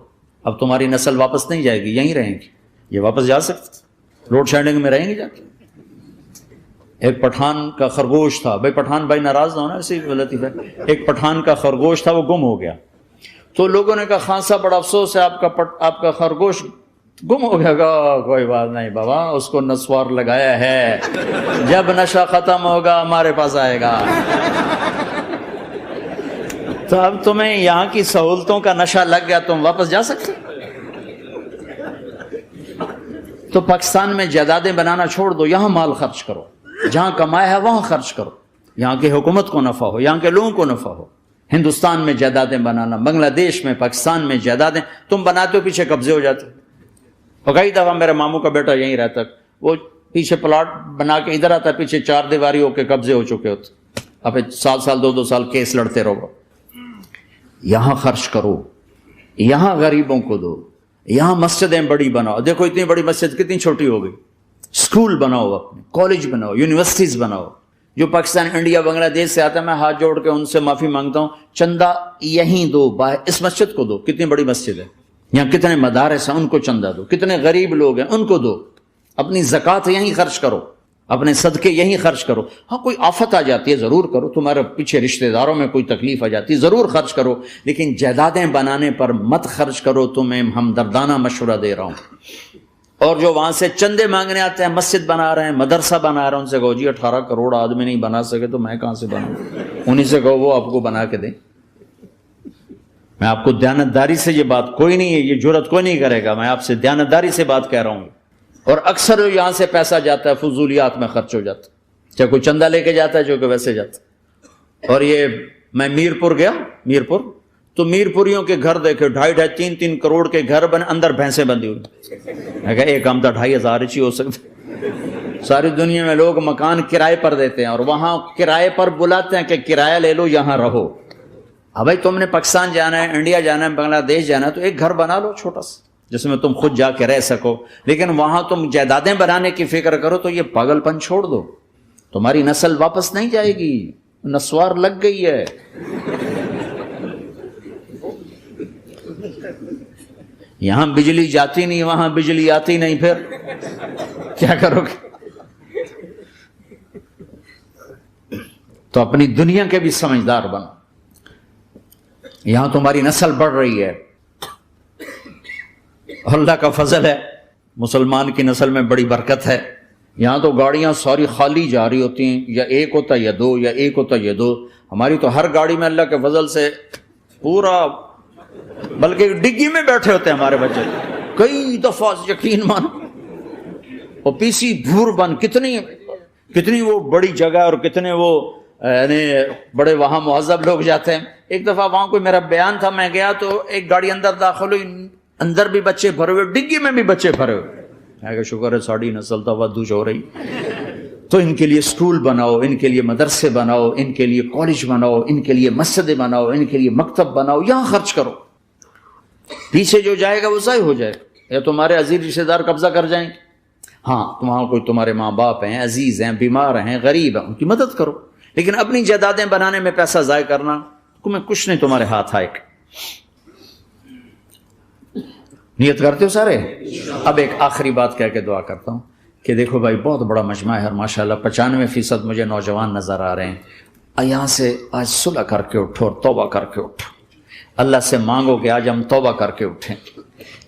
اب تمہاری نسل واپس نہیں جائے گی، یہیں رہیں گی. یہ واپس جا سکتے؟ روڈ شیڈنگ میں رہیں گے جا کے؟ ایک پٹھان کا خرگوش تھا، بھائی پٹھان بھائی ناراض نہ ہونا، ایسی غلطی ہے. ایک پٹھان کا خرگوش تھا، وہ گم ہو گیا. تو لوگوں نے کہا خان صاحب بڑا افسوس ہے، آپ کا خرگوش گم ہو گیا. گا کوئی بات نہیں بابا، اس کو نسوار لگایا ہے، جب نشہ ختم ہوگا ہمارے پاس آئے گا. تو اب تمہیں یہاں کی سہولتوں کا نشہ لگ گیا، تم واپس جا سکتے؟ تو پاکستان میں جائیدادیں بنانا چھوڑ دو، یہاں مال خرچ کرو. جہاں کمایا ہے وہاں خرچ کرو. یہاں کی حکومت کو نفع ہو، یہاں کے لوگوں کو نفع ہو. ہندوستان میں جائیدادیں بنانا، بنگلہ دیش میں، پاکستان میں جائیدادیں تم بناتے ہو، پیچھے قبضے ہو جاتے. اور کئی دفعہ میرے ماموں کا بیٹا یہیں رہتا، وہ پیچھے پلاٹ بنا کے ادھر آتا، پیچھے 4 دیواری ہو کے قبضے ہو چکے ہوتے. اب 7 2 سال کیس لڑتے رہو. یہاں خرچ کرو، یہاں غریبوں کو دو، یہاں مسجدیں بڑی بناؤ. دیکھو اتنی بڑی مسجد کتنی چھوٹی ہو گئی. اسکول بناؤ، اپنے کالج بناؤ، یونیورسٹیز بناؤ. جو پاکستان انڈیا بنگلہ دیش سے آتا ہے، میں ہاتھ جوڑ کے ان سے معافی مانگتا ہوں، چندہ یہیں دو، اس مسجد کو دو. کتنی بڑی مسجد ہے، یہاں کتنے مدارس ہیں، ان کو چندہ دو. کتنے غریب لوگ ہیں، ان کو دو. اپنی زکوٰۃ یہیں خرچ کرو، اپنے صدقے یہیں خرچ کرو. ہاں کوئی آفت آ جاتی ہے ضرور کرو، تمہارے پیچھے رشتہ داروں میں کوئی تکلیف آ جاتی ہے ضرور خرچ کرو، لیکن جائیدادیں بنانے پر مت خرچ کرو. تمہیں ہمدردانہ مشورہ دے رہا ہوں. اور جو وہاں سے چندے مانگنے آتے ہیں، مسجد بنا رہے ہیں، مدرسہ بنا رہے ہیں، ان سے کہو جی 18 کروڑ آدمی نہیں بنا سکے تو میں کہاں سے بناؤں. انہیں سے کہو وہ آپ کو بنا کے دیں. میں آپ کو دیانتداری سے یہ بات کوئی نہیں ہے، یہ جرت کوئی نہیں کرے گا. میں آپ سے دیانتداری سے بات کہہ رہا ہوں. اور اکثر یہاں سے پیسہ جاتا ہے فضولیات میں خرچ ہو جاتا، چاہے کوئی چندہ لے کے جاتا ہے، جو کہ ویسے جاتا. اور یہ میں میرپور گیا، میرپور تو میرپوریوں کے گھر دیکھے، 2.5 3 کروڑ کے گھر بنے، اندر بھینسیں بندھی ہوئی. میں کہا ایک کام تھا 2,500 ہی ہو سکتے. ساری دنیا میں لوگ مکان کرائے پر دیتے ہیں اور وہاں کرائے پر بلاتے ہیں کہ کرایہ لے لو، یہاں رہو. اب بھائی تم نے پاکستان جانا ہے، انڈیا جانا ہے، بنگلہ دیش جانا ہے، تو ایک گھر بنا لو چھوٹا سا، جس میں تم خود جا کے رہ سکو. لیکن وہاں تم جائیدادیں بنانے کی فکر کرو تو یہ پاگل پن چھوڑ دو. تمہاری نسل واپس نہیں جائے گی، نسوار لگ گئی ہے. یہاں بجلی جاتی نہیں، وہاں بجلی آتی نہیں، پھر کیا کرو گے؟ تو اپنی دنیا کے بھی سمجھدار بنو. یہاں تمہاری نسل بڑھ رہی ہے، اللہ کا فضل ہے، مسلمان کی نسل میں بڑی برکت ہے. یہاں تو گاڑیاں ساری خالی جا رہی ہوتی ہیں، یا ایک ہوتا یا دو، یا ایک ہوتا یا دو. ہماری تو ہر گاڑی میں اللہ کے فضل سے پورا، بلکہ ڈگی میں بیٹھے ہوتے ہیں ہمارے بچے. کئی دفعہ یقین مانو، اور پی سی بھور بن، کتنی وہ بڑی جگہ اور کتنے وہ یعنی بڑے وہاں مہذب لوگ جاتے ہیں. ایک دفعہ وہاں کوئی میرا بیان تھا، میں گیا تو ایک گاڑی اندر داخل ہوئی، اندر بھی بچے بھرے ہوئے، ڈگی میں بھی بچے بھرے ہوئے. میں کہ شکر ہے ساڑی نسل توجہ ہو رہی. تو ان کے لیے اسکول بناؤ، ان کے لیے مدرسے بناؤ، ان کے لیے کالج بناؤ، ان کے لیے مسجدیں بناؤ، ان کے لیے مکتب بناؤ، یہاں خرچ کرو. پیچھے جو جائے گا وہ ضائع ہو جائے گا، یا تمہارے عزیز رشتے دار قبضہ کر جائیں گے۔ ہاں تمہاں کوئی تمہارے ماں باپ ہیں، عزیز ہیں، بیمار ہیں، غریب ہیں، ان کی مدد کرو، لیکن اپنی جائیدادیں بنانے میں پیسہ ضائع کرنا تمہیں کچھ نہیں تمہارے ہاتھ آئے گا۔ نیت کرتے ہو سارے؟ اب ایک آخری بات کہہ کے دعا کرتا ہوں کہ دیکھو بھائی بہت بڑا مجمع ہے اور ماشاءاللہ 95% مجھے نوجوان نظر آ رہے ہیں۔ یہاں سے آج صلح کر کے اٹھو اور توبہ کر کے اٹھو، اللہ سے مانگو کہ آج ہم توبہ کر کے اٹھیں،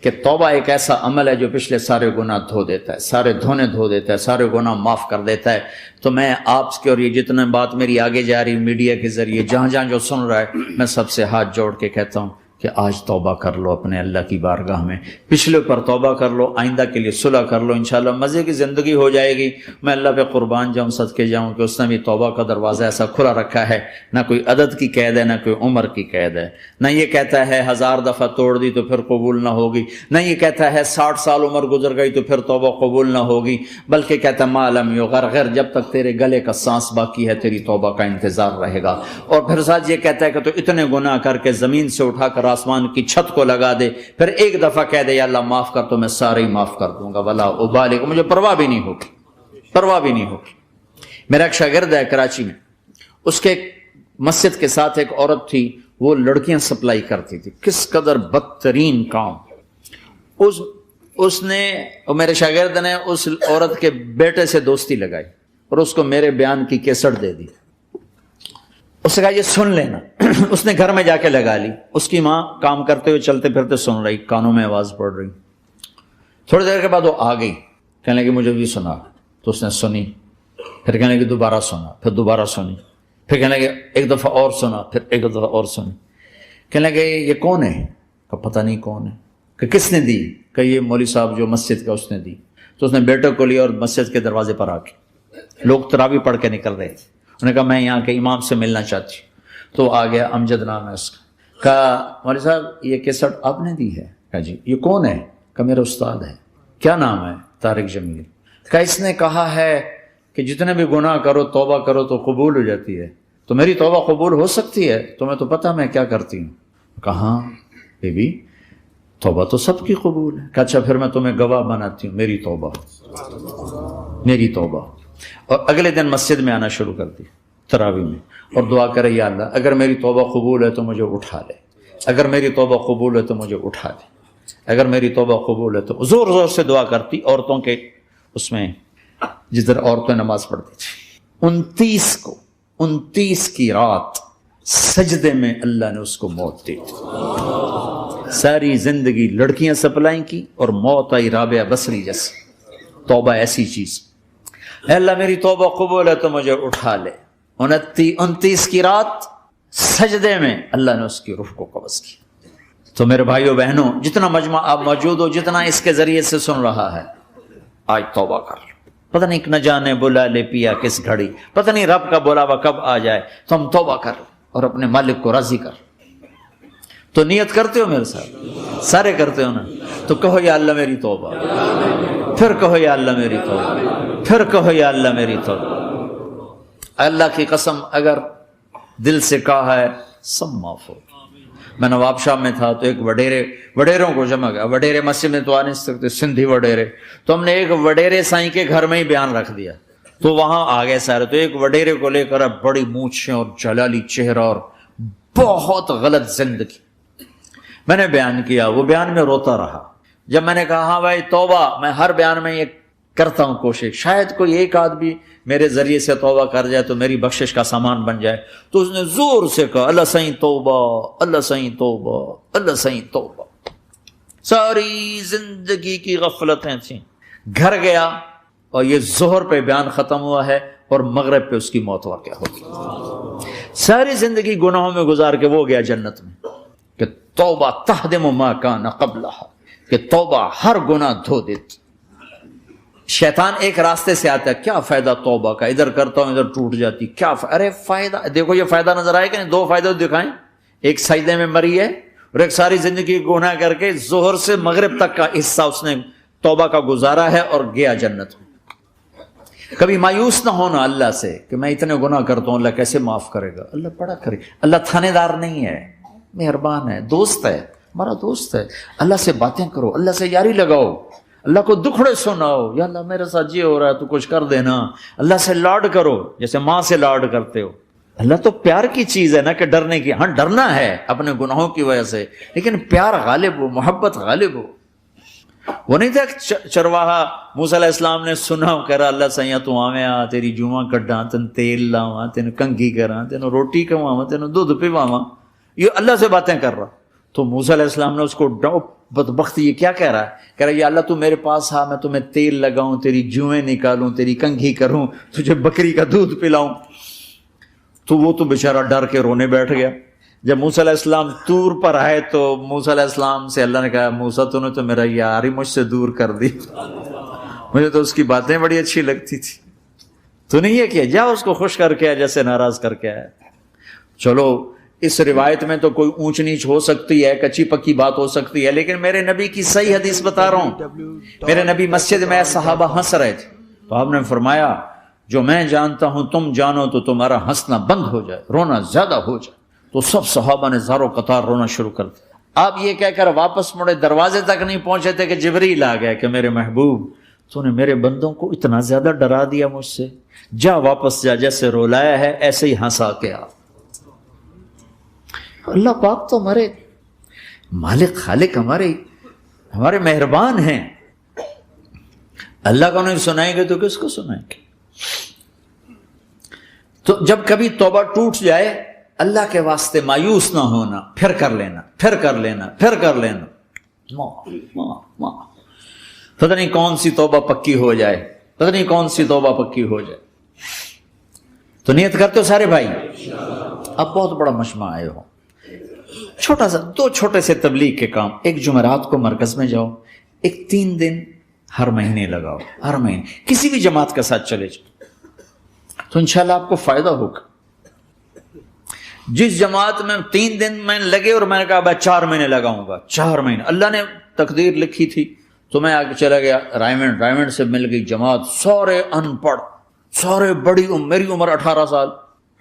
کہ توبہ ایک ایسا عمل ہے جو پچھلے سارے گناہ دھو دیتا ہے، سارے دھونے دھو دیتا ہے، سارے گناہ معاف کر دیتا ہے۔ تو میں آپ کے اور یہ جتنا بات میری آگے جا رہی میڈیا کے ذریعے جہاں جہاں جو سن رہا ہے، میں سب سے ہاتھ جوڑ کے کہتا ہوں کہ آج توبہ کر لو اپنے اللہ کی بارگاہ میں، پچھلے پر توبہ کر لو، آئندہ کے لیے صلح کر لو، انشاءاللہ مزے کی زندگی ہو جائے گی۔ میں اللہ پہ قربان جاؤں، صدقے جاؤں کہ اس نے بھی توبہ کا دروازہ ایسا کھلا رکھا ہے، نہ کوئی عدد کی قید ہے، نہ کوئی عمر کی قید ہے، نہ یہ کہتا ہے 1000 دفعہ توڑ دی تو پھر قبول نہ ہوگی، نہ یہ کہتا ہے 60 سال عمر گزر گئی تو پھر توبہ قبول نہ ہوگی، بلکہ کہتا ہے ما لم یغرغر، جب تک تیرے گلے کا سانس باقی ہے تیری توبہ کا انتظار رہے گا۔ اور پھر ساتھ یہ کہتا ہے کہ تو اتنے گناہ کر کے زمین سے اٹھا کر آسمان کی چھت کو لگا دے، پھر ایک دفعہ کہہ دے یا اللہ معاف کر تو میں سارے ہی معاف کر دوں گا، ولا ابالغ، مجھے پرواہ بھی نہیں ہوگی، پرواہ بھی نہیں ہوگی۔ میرا ایک شاگرد ہے کراچی میں، اس کے مسجد کے ساتھ ایک عورت تھی، وہ لڑکیاں سپلائی کرتی تھی، کس قدر بدترین کام۔ اس نے، میرے شاگرد نے اس عورت کے بیٹے سے دوستی لگائی اور اس کو میرے بیان کی کیسٹ دے دی۔ اس نے کہا یہ سن لینا۔ اس نے گھر میں جا کے لگا لی، اس کی ماں کام کرتے ہوئے چلتے پھرتے سن رہی، کانوں میں آواز پڑ رہی۔ تھوڑی دیر کے بعد وہ آ گئی، کہنے لگی مجھے بھی سنا، تو اس نے سنی، پھر کہنے لگی دوبارہ سنا، پھر دوبارہ سنی، پھر کہنے لگے ایک دفعہ اور سنا، پھر ایک دفعہ اور سنی۔ کہنے لگے یہ کون ہے؟ کہ پتہ نہیں کون ہے۔ کہ کس نے دی؟ کہ یہ مولوی صاحب جو مسجد کا اس نے دی۔ تو اس نے بیٹے کو لیا اور مسجد کے دروازے پر آ کے، لوگ تراویح پڑھ کے نکل رہے تھے، انہوں نے کہا میں یہاں کے امام سے ملنا چاہتی ہوں۔ تو آ گیا، امجد نام ہے اس کا۔ کہا مولوی صاحب یہ کیسٹ آپ نے دی ہے؟ کہا جی۔ یہ کون ہے؟ کہ میرا استاد ہے۔ کیا نام ہے؟ طارق جمیل۔ کہ اس نے کہا ہے کہ جتنے بھی گناہ کرو توبہ کرو تو قبول ہو جاتی ہے، تو میری توبہ قبول ہو سکتی ہے؟ تمہیں تو پتہ میں کیا کرتی ہوں۔ کہاں بی بی توبہ تو سب کی قبول ہے۔ کہ اچھا پھر میں تمہیں گواہ بناتی ہوں، میری توبہ، میری توبہ۔ اور اگلے دن مسجد میں آنا شروع کر دی تراویح میں، اور دعا کرے یا اللہ اگر میری توبہ قبول ہے تو مجھے اٹھا لے، اگر میری توبہ قبول ہے تو مجھے اٹھا لے، اگر میری توبہ قبول ہے تو زور زور سے دعا کرتی۔ عورتوں کے اس میں جس طرح عورتیں نماز پڑھتی تھی، 29 کی رات سجدے میں اللہ نے اس کو موت دی تھی۔ ساری زندگی لڑکیاں سپلائی کی اور موت آئی رابعہ بصری جیسی۔ توبہ ایسی چیز، اے اللہ میری توبہ قبول ہے تو مجھے اٹھا لے۔ 29 کی رات سجدے میں اللہ نے اس کی روح کو قبض کی۔ تو میرے بھائیوں بہنوں، جتنا مجمع آپ موجود ہو، جتنا اس کے ذریعے سے سن رہا ہے، آج توبہ کر لو۔ پتہ نہیں نہ جانے بلا لے پیا کس گھڑی، پتہ نہیں رب کا بلاوا کب آ جائے، تو ہم توبہ کر لو اور اپنے مالک کو راضی کر۔ تو نیت کرتے ہو میرے ساتھ؟ سارے کرتے ہو نا؟ تو کہو یا اللہ میری توبہ، پھر کہو یا اللہ میری توبہ، پھر کہو یا اللہ میری توبہ۔ اللہ کی قسم اگر دل سے کہا ہے سب معاف ہو۔ میں نواب شاہ میں تھا تو ایک وڈیروں کو جمع گیا، وڈیرے مسجد میں تو آ نہیں سکتے، سندھی وڈیرے، تو ہم نے ایک وڈیرے سائیں کے گھر میں ہی بیان رکھ دیا، تو وہاں آ گئے سارے۔ تو ایک وڈیرے کو لے کر بڑی مونچھیں اور جلالی چہرہ اور بہت غلط زندگی، میں نے بیان کیا، وہ بیان میں روتا رہا۔ جب میں نے کہا ہاں بھائی توبہ، میں ہر بیان میں یہ کرتا ہوں کوشش، شاید کوئی ایک آدمی میرے ذریعے سے توبہ کر جائے تو میری بخشش کا سامان بن جائے، تو اس نے زور سے کہا اللہ سائیں توبہ، اللہ سائیں توبہ، اللہ سائیں توبہ۔ ساری زندگی کی غفلتیں تھیں۔ گھر گیا اور یہ ظہر پہ بیان ختم ہوا ہے اور مغرب پہ اس کی موت واقع ہوگی۔ ساری زندگی گناہوں میں گزار کے وہ گیا جنت میں، کہ توبہ تہدم ما کان قبلہا، کہ توبہ ہر گناہ دھو دیتی۔ شیطان ایک راستے سے آتا ہے، کیا فائدہ توبہ کا، ادھر کرتا ہوں ادھر ٹوٹ جاتی، کیا ارے فائدہ دیکھو، یہ فائدہ نظر آئے کہ نہیں؟ 2 فائدے دکھائیں، ایک سجدے میں مری ہے اور ایک ساری زندگی گناہ کر کے ظہر سے مغرب تک کا حصہ اس نے توبہ کا گزارا ہے اور گیا جنت میں۔ کبھی مایوس نہ ہونا اللہ سے کہ میں اتنے گناہ کرتا ہوں، اللہ کیسے معاف کرے گا؟ اللہ بڑا کرے، اللہ تھانے دار نہیں ہے، مہربان ہے، دوست ہے، ہمارا دوست ہے. اللہ سے باتیں کرو, اللہ سے یاری لگاؤ, اللہ کو دکھڑے سناؤ, یا اللہ میرے ساتھ یہ ہو رہا ہے تو کچھ کر دینا. اللہ سے لاڈ کرو جیسے ماں سے لاڈ کرتے ہو. اللہ تو پیار کی چیز ہے نا کہ ڈرنے کی. ہاں ڈرنا ہے اپنے گناہوں کی وجہ سے, لیکن پیار غالب ہو, محبت غالب ہو. وہ نہیں تھا چرواہا موسیٰ علیہ السلام نے سنا, کہہ رہا اللہ سیاں تو آویں تیری جواں کڈاں, تین تیل لاواں, تین کنگھی کراں, تین روٹی کھواواں, تین دودھ پیواواں. یہ اللہ سے باتیں کر رہا. تو موسیٰ علیہ السلام نے اس کو بدبخت یہ کیا کہہ رہا ہے, کہہ رہا ہے یا اللہ تو میرے پاس آ, میں تمہیں تیل لگاؤں, تیری جوئیں نکالوں, تیری کنگھی کروں, تجھے بکری کا دودھ پلاؤں. تو وہ تو بیچارہ ڈر کے رونے بیٹھ گیا. جب موسیٰ علیہ السلام طور پر آئے تو موسیٰ علیہ السلام سے اللہ نے کہا موسیٰ تو نے تو میرا یار ہی مجھ سے دور کر دی, مجھے تو اس کی باتیں بڑی اچھی لگتی تھی, تو نہیں یہ کیا, جا اس کو خوش کر کے جیسے ناراض کر کے آیا. چلو اس روایت میں تو کوئی اونچ نیچ ہو سکتی ہے, کچی پکی بات ہو سکتی ہے, لیکن میرے نبی کی صحیح حدیث بتا رہا ہوں. میرے نبی مسجد میں صحابہ ہنس رہے تھے تو آپ نے فرمایا جو میں جانتا ہوں تم جانو تو تمہارا ہنسنا بند ہو جائے, رونا زیادہ ہو جائے. تو سب صحابہ نے زاروں قطار رونا شروع کر دیا. آپ یہ کہہ کر واپس مڑے, دروازے تک نہیں پہنچے تھے کہ جبریل آ گیا کہ میرے محبوب تو نے میرے بندوں کو اتنا زیادہ ڈرا دیا مجھ سے, جا واپس جا, جیسے رولایا ہے ایسے ہی ہنسا کے آ. اللہ پاک تو ہمارے مالک خالق, ہمارے مہربان ہیں. اللہ کو نہیں سنائیں گے تو کس کو سنائیں گے؟ تو جب کبھی توبہ ٹوٹ جائے اللہ کے واسطے مایوس نہ ہونا, پھر کر لینا, پھر کر لینا, پھر کر لینا. پتہ نہیں کون سی توبہ پکی ہو جائے, پتہ نہیں کون سی توبہ پکی ہو جائے. تو نیت کرتے ہو سارے بھائی؟ اب بہت بڑا مجمع آئے ہو, چھوٹا سا 2 چھوٹے سے تبلیغ کے کام. ایک جمعرات کو مرکز میں جاؤ, ایک 3 دن ہر مہینے لگاؤ, ہر مہینے کسی بھی جماعت کے ساتھ چلے جاؤ تو انشاءاللہ آپ کو فائدہ ہوگا. جس جماعت میں 3 دن میں لگے اور میں نے کہا میں 4 مہینے لگاؤں گا, 4 مہینے اللہ نے تقدیر لکھی تھی, تو میں آگے چلا گیا رائمنڈ سے مل گئی جماعت, سارے ان پڑھ, سارے بڑی میری عمر 18 سال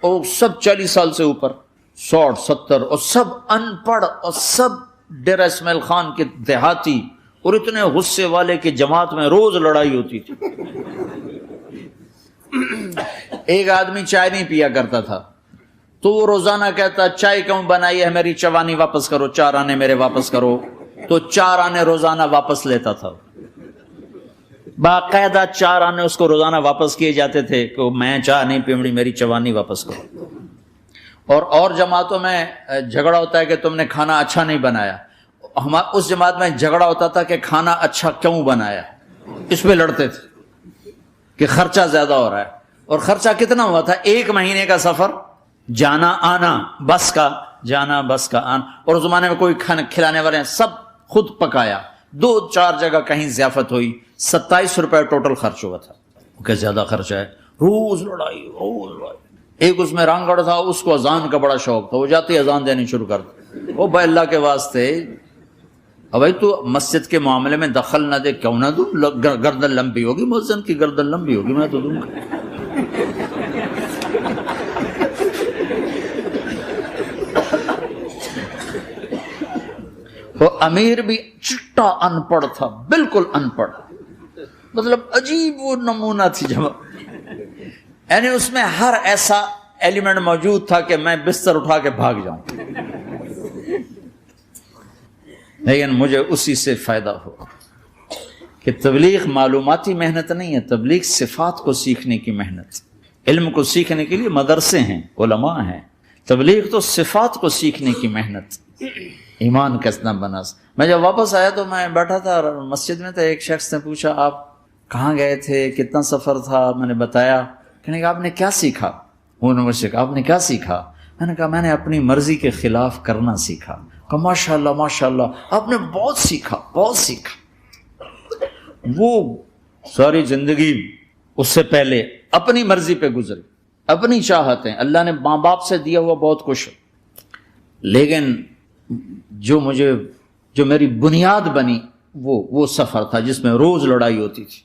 اور سب 40 سال سے اوپر, 60 70 اور سب ان پڑھ, اور سب ڈیرہ اسماعیل خان کے دیہاتی, اور اتنے غصے والے کہ جماعت میں روز لڑائی ہوتی تھی. ایک آدمی چائے نہیں پیا کرتا تھا تو وہ روزانہ کہتا چائے کیوں بنائی ہے میری, چوانی واپس کرو, 4 آنے میرے واپس کرو. تو 4 آنے روزانہ واپس لیتا تھا, باقاعدہ 4 آنے اس کو روزانہ واپس کیے جاتے تھے کہ میں چائے نہیں پیمڑی, میری چوانی واپس کرو. اور جماعتوں میں جھگڑا ہوتا ہے کہ تم نے کھانا اچھا نہیں بنایا. اس جماعت میں جھگڑا ہوتا تھا کہ کھانا اچھا کیوں بنایا, اس پہ لڑتے تھے کہ خرچہ زیادہ ہو رہا ہے. اور خرچہ کتنا ہوا تھا, 1 مہینے کا سفر, جانا آنا, بس کا جانا بس کا آنا. اور اس زمانے میں کوئی کھانا کھلانے والے ہیں, سب خود پکایا. 2-4 جگہ کہیں ضیافت ہوئی, 27 روپے ٹوٹل خرچ ہوا تھا. کہ زیادہ خرچہ ہے, روز لڑائی, روز لڑائی. ایک اس میں رانگڑ تھا, اس کو اذان کا بڑا شوق تھا, وہ جاتے اذان دینی شروع کر دی. او بھائی اللہ کے واسطے بھائی تو مسجد کے معاملے میں دخل نہ دے, کیوں نہ دوں, گردن لمبی ہوگی, مؤذن کی گردن لمبی ہوگی, میں تو دوں گا. وہ امیر بھی چٹا ان پڑھ تھا, بالکل ان پڑھ, مطلب عجیب وہ نمونہ تھی جماعت. یعنی اس میں ہر ایسا ایلیمنٹ موجود تھا کہ میں بستر اٹھا کے بھاگ جاؤں, لیکن مجھے اسی سے فائدہ ہو کہ تبلیغ معلوماتی محنت نہیں ہے, تبلیغ صفات کو سیکھنے کی محنت. علم کو سیکھنے کے لیے مدرسے ہیں, علماء ہیں, تبلیغ تو صفات کو سیکھنے کی محنت, ایمان کیسنا بنا. میں جب واپس آیا تو میں بیٹھا تھا مسجد میں, تو ایک شخص نے پوچھا آپ کہاں گئے تھے, کتنا سفر تھا. میں نے بتایا. کہنے کہ آپ نے کیا سیکھا؟ انہوں نے مجھ سے کہا آپ نے کیا سیکھا؟ میں نے کہا میں نے اپنی مرضی کے خلاف کرنا سیکھا. کہا ماشاء اللہ ماشاء اللہ, آپ نے بہت سیکھا, بہت سیکھا. وہ ساری زندگی اس سے پہلے اپنی مرضی پہ گزری, اپنی چاہتیں, اللہ نے ماں باپ سے دیا ہوا بہت کچھ, لیکن جو میری بنیاد بنی وہ سفر تھا جس میں روز لڑائی ہوتی تھی.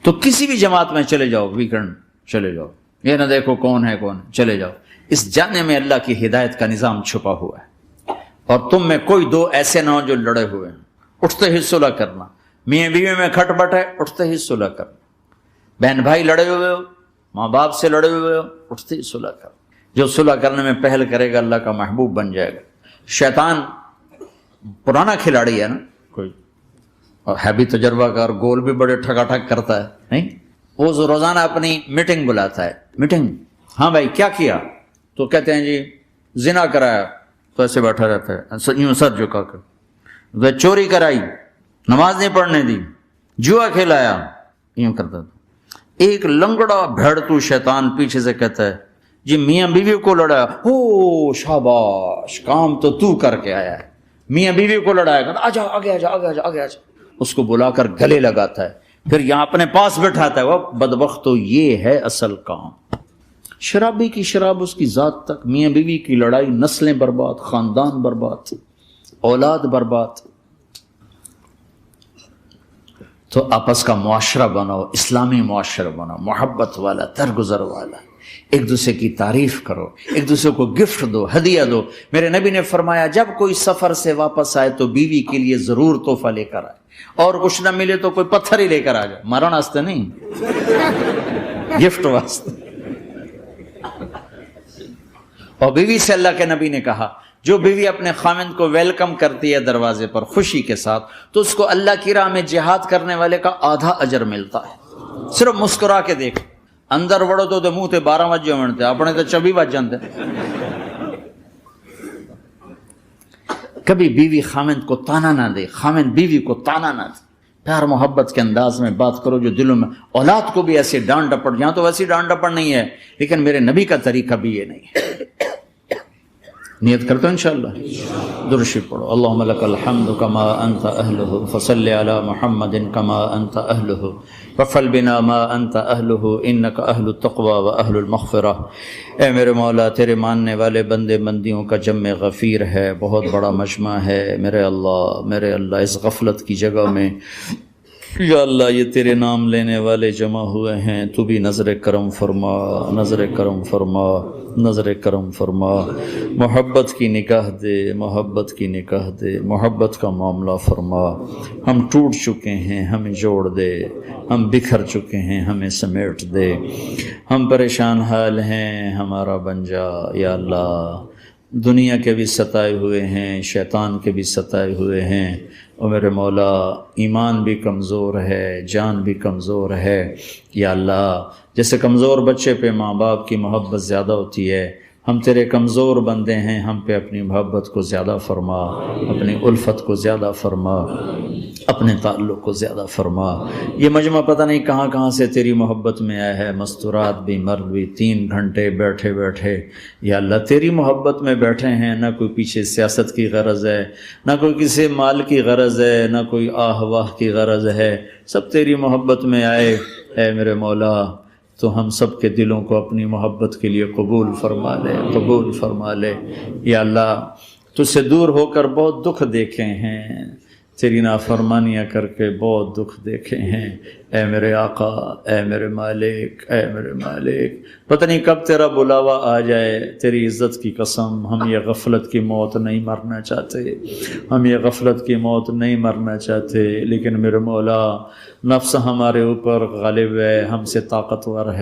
تو کسی بھی جماعت میں چلے جاؤ, ویکنڈ چلے جاؤ, یہ نہ دیکھو کون ہے کون, چلے جاؤ. اس جانے میں اللہ کی ہدایت کا نظام چھپا ہوا ہے. اور تم میں کوئی دو ایسے نہ ہو جو لڑے ہوئے ہیں، اٹھتے ہی صلح کرنا۔ میاں بیوی میں کھٹ پٹ ہے، اٹھتے ہی صلح کرنا۔ بہن بھائی لڑے ہوئے ہو، ماں باپ سے لڑے ہوئے ہو، اٹھتے ہی صلح کرنا۔ جو صلح کرنے میں پہل کرے گا اللہ کا محبوب بن جائے گا۔ شیطان پرانا کھلاڑی ہے نا، کوئی اور ہے بھی تجربہ کار، گول بھی بڑے ٹھگا ٹھگ کرتا ہے، نہیں؟ وہ روزانہ اپنی میٹنگ بلاتا ہے، میٹنگ، ہاں بھائی کیا کیا؟ تو کہتے ہیں جی زنا کرایا، تو ایسے بیٹھا رہتا ہے یوں سر جھکا کر، چوری کرائی، نماز نہیں پڑھنے دی، جوا کھلایا، یوں کرتا تھا۔ ایک لنگڑا بھیڑتو شیطان پیچھے سے کہتا ہے جی میاں بیوی کو لڑایا، او شاباش، کام تو تو کر کے آیا ہے، میاں بیوی کو لڑایا، کہتا آجا آگے آجا آگے آجا آگے آجا، اس کو بلا کر گلے لگاتا ہے، پھر یہاں اپنے پاس بٹھاتا ہے۔ وہ بدبختو، یہ ہے اصل کام۔ شرابی کی شراب اس کی ذات تک، میاں بیوی کی لڑائی، نسلیں برباد، خاندان برباد، اولاد برباد۔ تو آپس کا معاشرہ بناؤ، اسلامی معاشرہ بناؤ، محبت والا، درگزر والا، ایک دوسرے کی تعریف کرو، ایک دوسرے کو گفٹ دو، ہدیہ دو۔ میرے نبی نے فرمایا جب کوئی سفر سے واپس آئے تو بیوی کے لیے ضرور تحفہ لے کر آئے، اور کچھ نہ ملے تو کوئی پتھر ہی لے کر آ جائے، مرن واسطے نہیں، گفٹ واسطے۔ اور بیوی سے اللہ کے نبی نے کہا جو بیوی اپنے خاوند کو ویلکم کرتی ہے دروازے پر خوشی کے ساتھ، تو اس کو اللہ کی راہ میں جہاد کرنے والے کا آدھا اجر ملتا ہے۔ صرف مسکرا کے دیکھ، اندر وڑو تو منہ تے 12 وجے ہوتے، اپنے تو 24 وج جاتے۔ کبھی بیوی خاوند کو تانا نہ دے، خاوند بیوی کو تانا نہ دے، پیار محبت کے انداز میں بات کرو جو دلوں میں۔ اولاد کو بھی ایسے ڈانٹ ڈپٹ، یہاں تو ویسی ڈانٹ ڈپٹ نہیں ہے، لیکن میرے نبی کا طریقہ بھی یہ نہیں ہے۔ نیت کرتے ہیں انشاءاللہ، درود شریف پڑھو۔ اللہم لک الحمد کما انت اہلہ، فصل علی محمد کما انت اہلہ، وفعل بنا ما انت اہلہ، انک اہل التقوی و اہل المغفرہ۔ اے میرے مولا، تیرے ماننے والے بندے بندیوں کا جمع غفیر ہے، بہت بڑا مجمع ہے، میرے اللہ اس غفلت کی جگہ میں یا اللہ یہ تیرے نام لینے والے جمع ہوئے ہیں، تو بھی نظر کرم فرما، نظر کرم فرما، نظر کرم فرما، محبت کی نکاح دے، محبت کی نکاح دے، محبت کا معاملہ فرما۔ ہم ٹوٹ چکے ہیں، ہمیں جوڑ دے، ہم بکھر چکے ہیں، ہمیں سمیٹ دے، ہم پریشان حال ہیں، ہمارا بن جا یا اللہ۔ دنیا کے بھی ستائے ہوئے ہیں، شیطان کے بھی ستائے ہوئے ہیں، اور میرے مولا ایمان بھی کمزور ہے، جان بھی کمزور ہے یا اللہ۔ جیسے کمزور بچے پہ ماں باپ کی محبت زیادہ ہوتی ہے، ہم تیرے کمزور بندے ہیں، ہم پہ اپنی محبت کو زیادہ فرما، اپنی الفت کو زیادہ فرما، اپنے تعلق کو زیادہ فرما۔ یہ مجمع پتہ نہیں کہاں کہاں سے تیری محبت میں آیا ہے، مستورات بھی، مرد بھی، 3 گھنٹے بیٹھے بیٹھے یا اللہ تیری محبت میں بیٹھے ہیں، نہ کوئی پیچھے سیاست کی غرض ہے، نہ کوئی کسی مال کی غرض ہے، نہ کوئی آہ واہ کی غرض ہے، سب تیری محبت میں آئے۔ اے میرے مولا تو ہم سب کے دلوں کو اپنی محبت کے لیے قبول فرما لے، قبول فرما لے یا اللہ۔ تجھ سے دور ہو کر بہت دکھ دیکھے ہیں، تیری نافرمانیاں کر کے بہت دکھ دیکھے ہیں، اے میرے آقا، اے میرے مالک، اے میرے مالک، پتہ نہیں کب تیرا بلاوا آ جائے، تیری عزت کی قسم ہم یہ غفلت کی موت نہیں مرنا چاہتے، ہم یہ غفلت کی موت نہیں مرنا چاہتے، لیکن میرے مولا نفس ہمارے اوپر غالب ہے، ہم سے طاقتور ہے۔